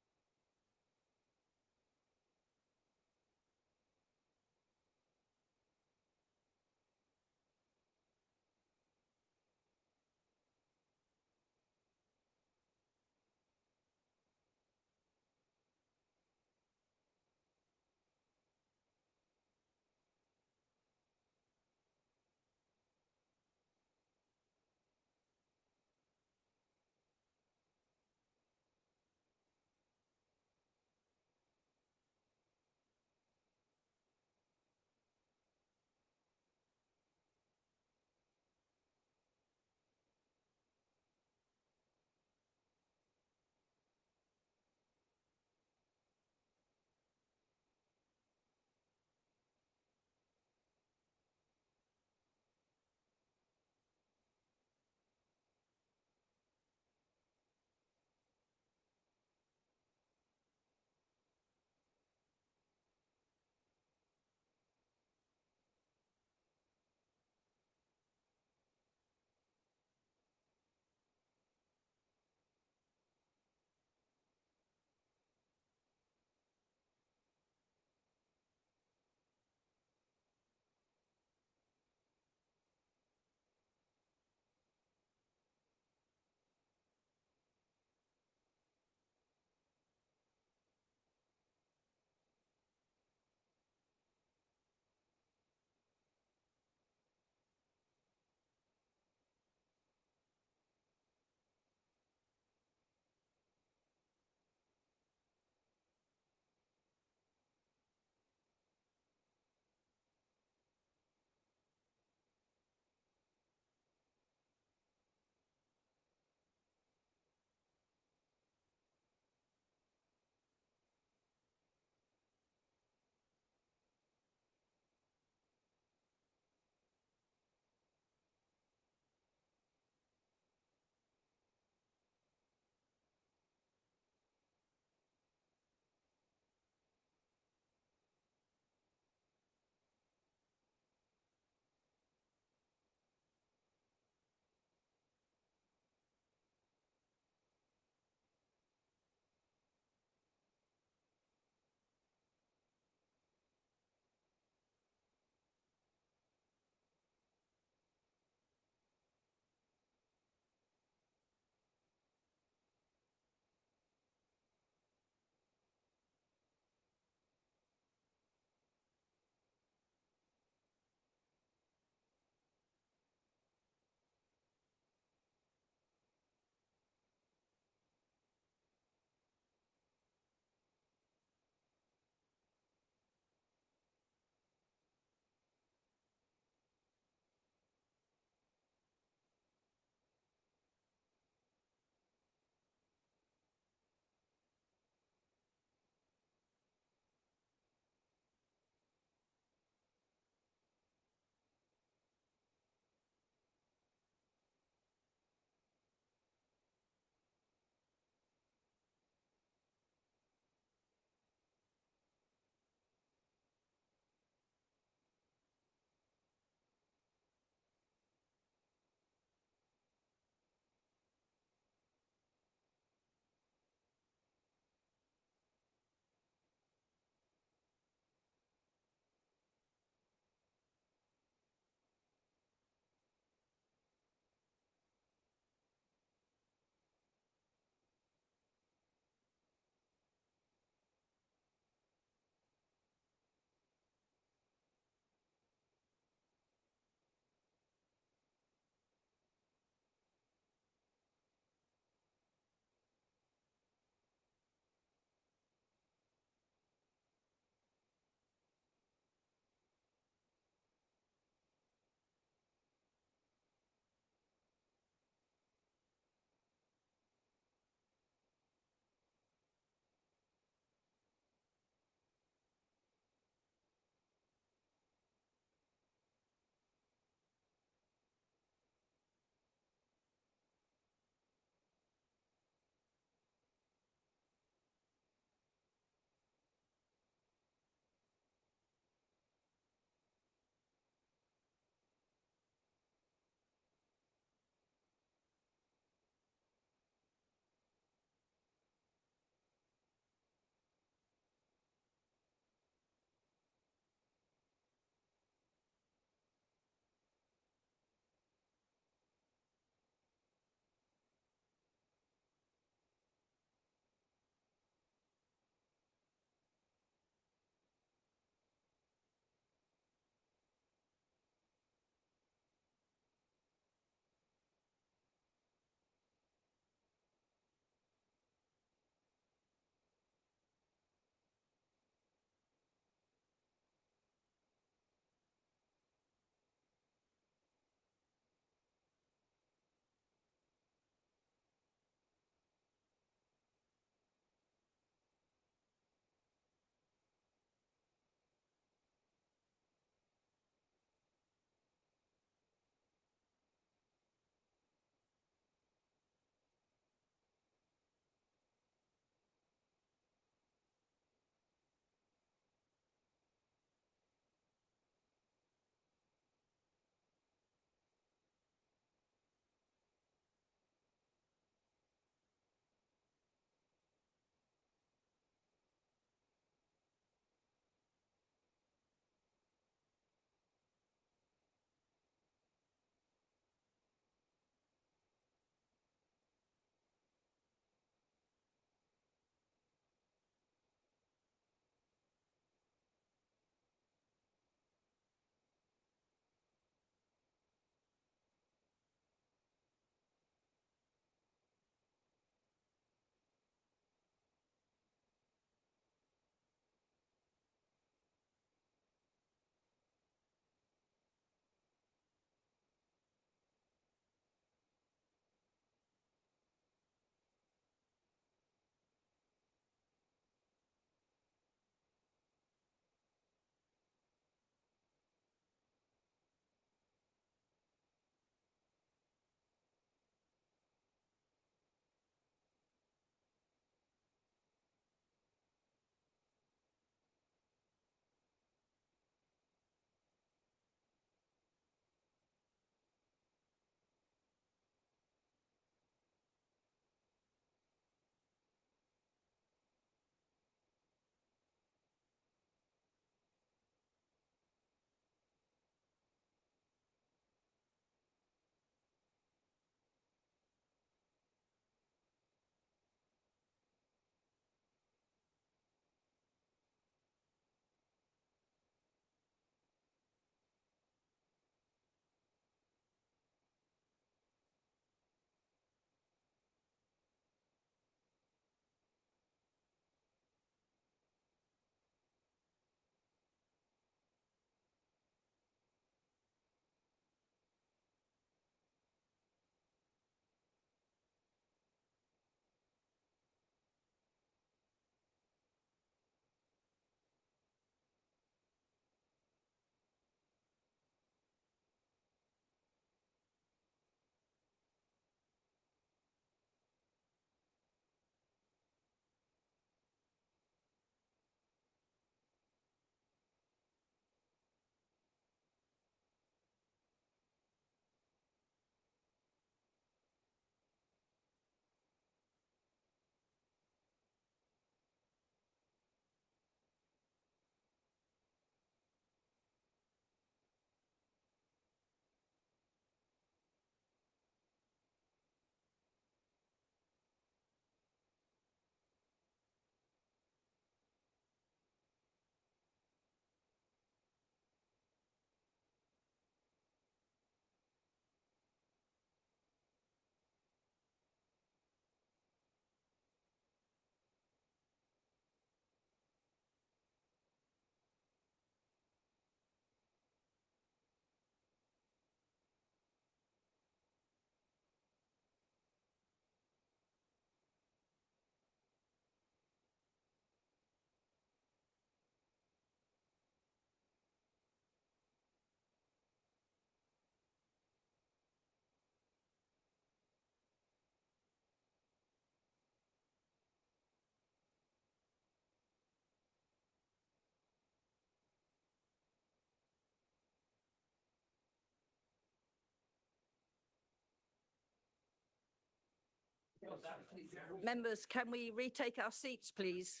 Members, can we retake our seats, please?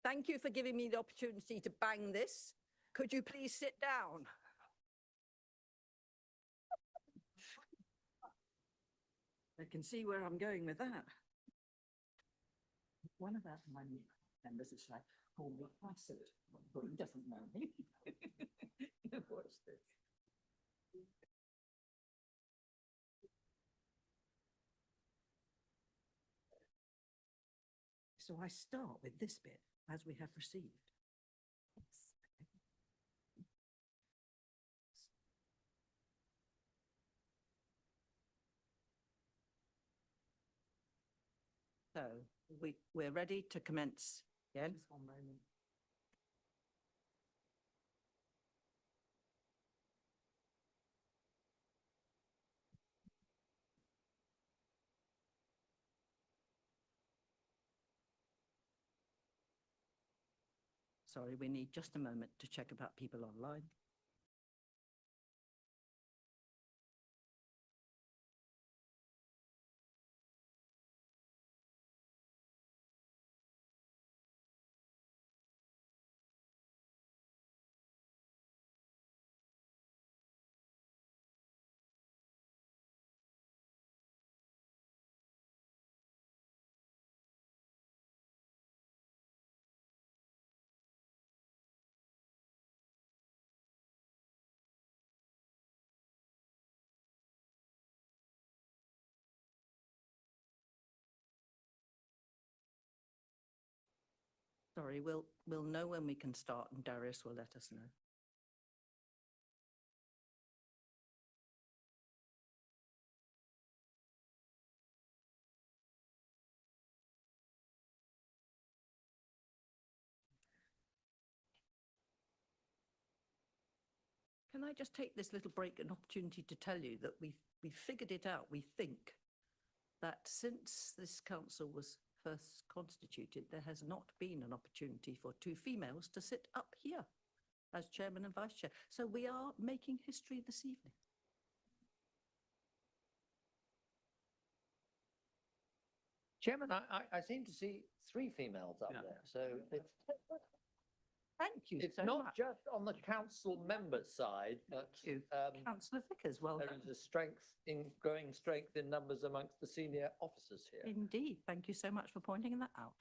Thank you for giving me the opportunity to bang this. Could you please sit down? I can see where I'm going with that. One of our members is like, call me acid, but he doesn't know me. Watch this. So I start with this bit, as we have received. So we're ready to commence again. Just one moment. Sorry, we need just a moment to check about people online. Sorry, we'll know when we can start and Darius will let us know. Can I just take this little break an opportunity to tell you that we figured it out, we think, that since this council was first constituted, there has not been an opportunity for two females to sit up here as chairman and vice chair. So we are making history this evening. Chairman, I seem to see three females up there, so it's, Thank you it's so not much. just on the council members' side, but you. Councillor Vickers, well there done. is a strength in growing strength in numbers amongst the senior officers here. Indeed. Thank you so much for pointing that out.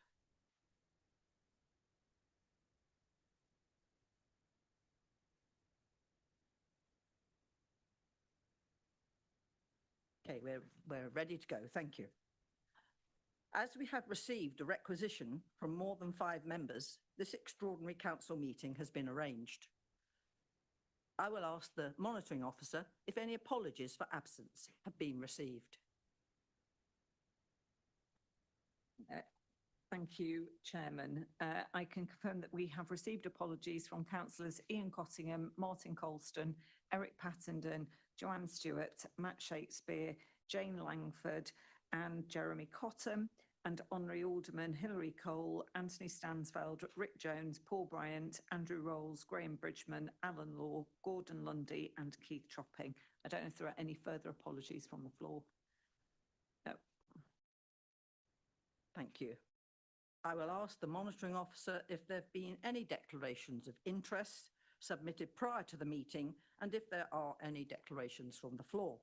Okay, we're ready to go. Thank you. As we have received a requisition from more than 5 members, this extraordinary council meeting has been arranged. I will ask the monitoring officer if any apologies for absence have been received. Thank you, Chairman. I can confirm that we have received apologies from councillors Ian Cottingham, Martin Colston, Eric Pattenden, Joanne Stewart, Matt Shakespeare, Jane Langford and Jeremy Cottam, and Honorary Alderman Hilary Cole, Anthony Stansfeld, Rick Jones, Paul Bryant, Andrew Rolls, Graham Bridgman, Alan Law, Gordon Lundy and Keith Chopping. I don't know if there are any further apologies from the floor. No. Thank you. I will ask the monitoring officer if there have been any declarations of interest submitted prior to the meeting and if there are any declarations from the floor.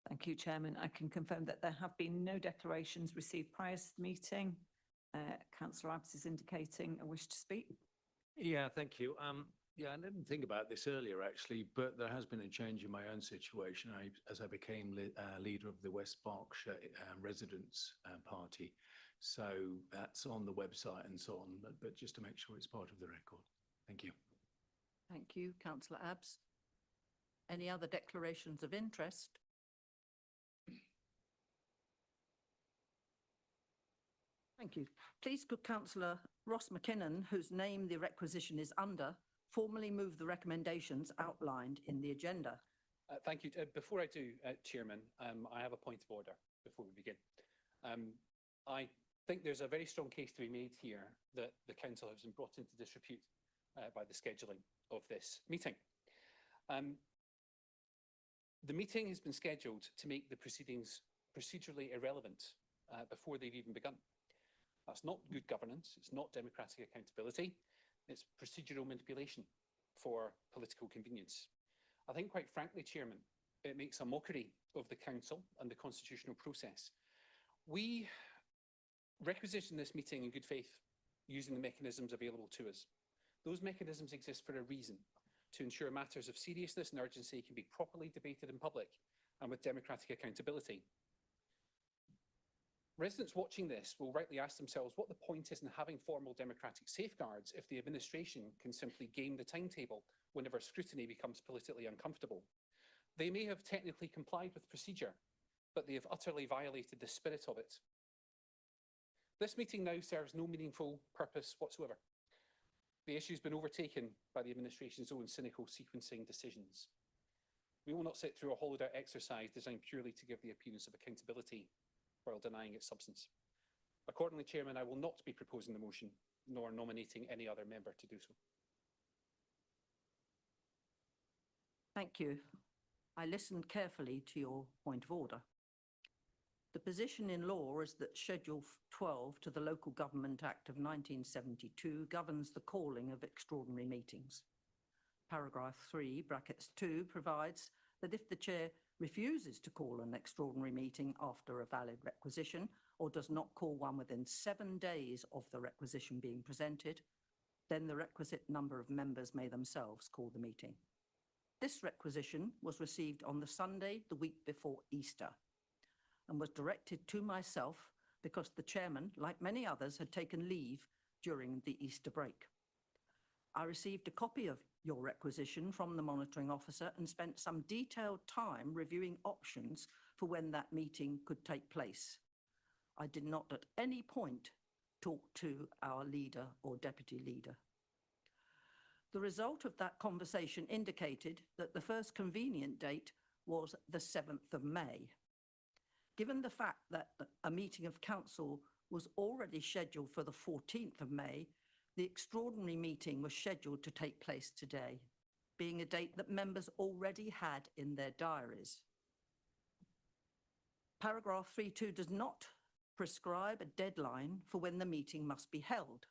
Thank you, Chairman. I can confirm that there have been no declarations received prior to the meeting. Councillor Abbs is indicating a wish to speak. Yeah, thank you. Yeah, I didn't think about this earlier actually, but there has been a change in my own situation as I became leader of the West Berkshire Residents Party. So that's on the website and so on, but just to make sure it's part of the record. Thank you. Thank you, Councillor Abbs. Any other declarations of interest? Thank you. Please could Councillor Ross McKinnon, whose name the requisition is under, formally move the recommendations outlined in the agenda. Thank you. Before I do, Chairman, I have a point of order before we begin. I think there's a very strong case to be made here that the Council has been brought into disrepute by the scheduling of this meeting. The meeting has been scheduled to make the proceedings procedurally irrelevant before they've even begun. That's not good governance, it's not democratic accountability, it's procedural manipulation for political convenience. I think, quite frankly, Chairman, it makes a mockery of the Council and the constitutional process. We requisitioned this meeting in good faith using the mechanisms available to us. Those mechanisms exist for a reason, to ensure matters of seriousness and urgency can be properly debated in public and with democratic accountability. Residents watching this will rightly ask themselves what the point is in having formal democratic safeguards if the administration can simply game the timetable whenever scrutiny becomes politically uncomfortable. They may have technically complied with procedure, but they have utterly violated the spirit of it. This meeting now serves no meaningful purpose whatsoever. The issue has been overtaken by the administration's own cynical sequencing decisions. We will not sit through a hollowed out exercise designed purely to give the appearance of accountability while denying its substance. Accordingly, Chairman, I will not be proposing the motion, nor nominating any other member to do so. Thank you. I listened carefully to your point of order. The position in law is that Schedule 12 to the Local Government Act of 1972 governs the calling of extraordinary meetings. Paragraph 3, brackets 2, provides that if the Chair refuses to call an extraordinary meeting after a valid requisition or does not call one within 7 days of the requisition being presented, then the requisite number of members may themselves call the meeting. This requisition was received on the Sunday the week before Easter and was directed to myself because the chairman, like many others, had taken leave during the Easter break. I received a copy of your requisition from the monitoring officer and spent some detailed time reviewing options for when that meeting could take place. I did not at any point talk to our leader or deputy leader. The result of that conversation indicated that the first convenient date was the 7th of May. Given the fact that a meeting of council was already scheduled for the 14th of May, the extraordinary meeting was scheduled to take place today, being a date that members already had in their diaries. Paragraph 3.2 does not prescribe a deadline for when the meeting must be held.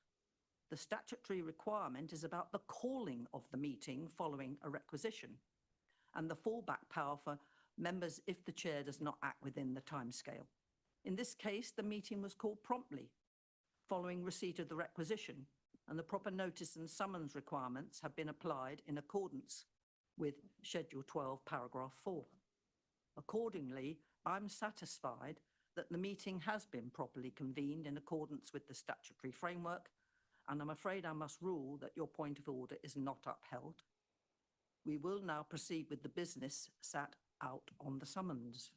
The statutory requirement is about the calling of the meeting following a requisition and the fallback power for members if the chair does not act within the timescale. In this case, the meeting was called promptly following receipt of the requisition, and the proper notice and summons requirements have been applied in accordance with Schedule 12, Paragraph 4. Accordingly, I'm satisfied that the meeting has been properly convened in accordance with the statutory framework, and I'm afraid I must rule that your point of order is not upheld. We will now proceed with the business set out on the summons.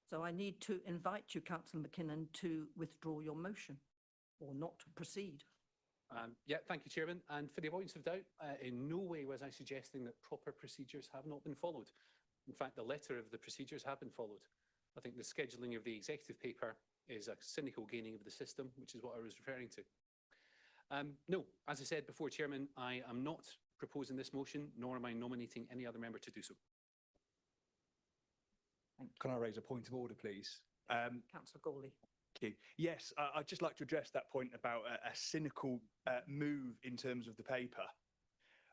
So I need to invite you, Councillor McKinnon, to withdraw your motion or not to proceed. Yeah, thank you, Chairman. And for the avoidance of doubt, in no way was I suggesting that proper procedures have not been followed. In fact, the letter of the procedures have been followed. I think the scheduling of the executive paper is a cynical gaining of the system, which is what I was referring to. No, as I said before, Chairman, I am not proposing this motion, nor am I nominating any other member to do so. Can I raise a point of order, please? Councillor Gawley. Thank you. Yes, I'd just like to address that point about a cynical move in terms of the paper.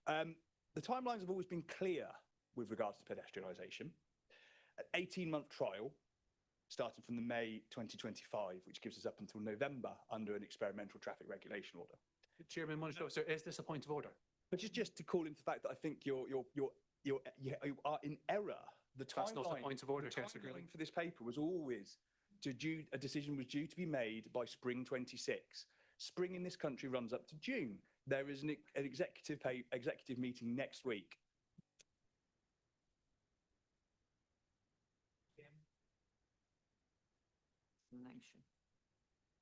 The timelines have always been clear with regards to pedestrianisation. 18-month trial starting from the May 2025, which gives us up until November under an experimental traffic regulation order. Chairman, Monitoring Officer, is this a point of order? But just to call into the fact that I think you are in error. The That's not a timeline- point of order, the Councillor timeline Gilling. for this paper was always a decision was due to be made by spring 26. Spring in this country runs up to June. There is an executive meeting next week. Explanation.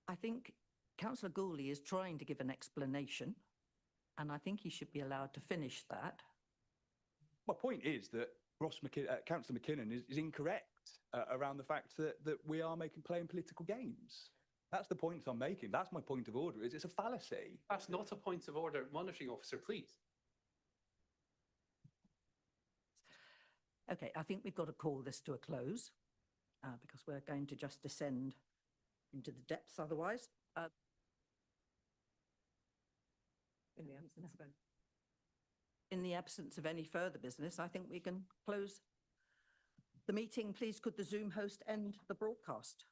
I think Councillor Gooley is trying to give an explanation, and I think he should be allowed to finish that. My point is that Councillor McKinnon is incorrect around the fact that we are playing political games. That's the point I'm making. That's my point of order. It's a fallacy. That's not a point of order. Monitoring Officer, please. Okay, I think we've got to call this to a close because we're going to just descend into the depths otherwise. In the absence of any. In the absence of any further business, I think we can close the meeting. Please could the Zoom host end the broadcast?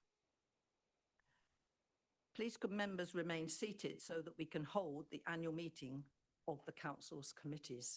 Please could members remain seated so that we can hold the annual meeting of the council's committees.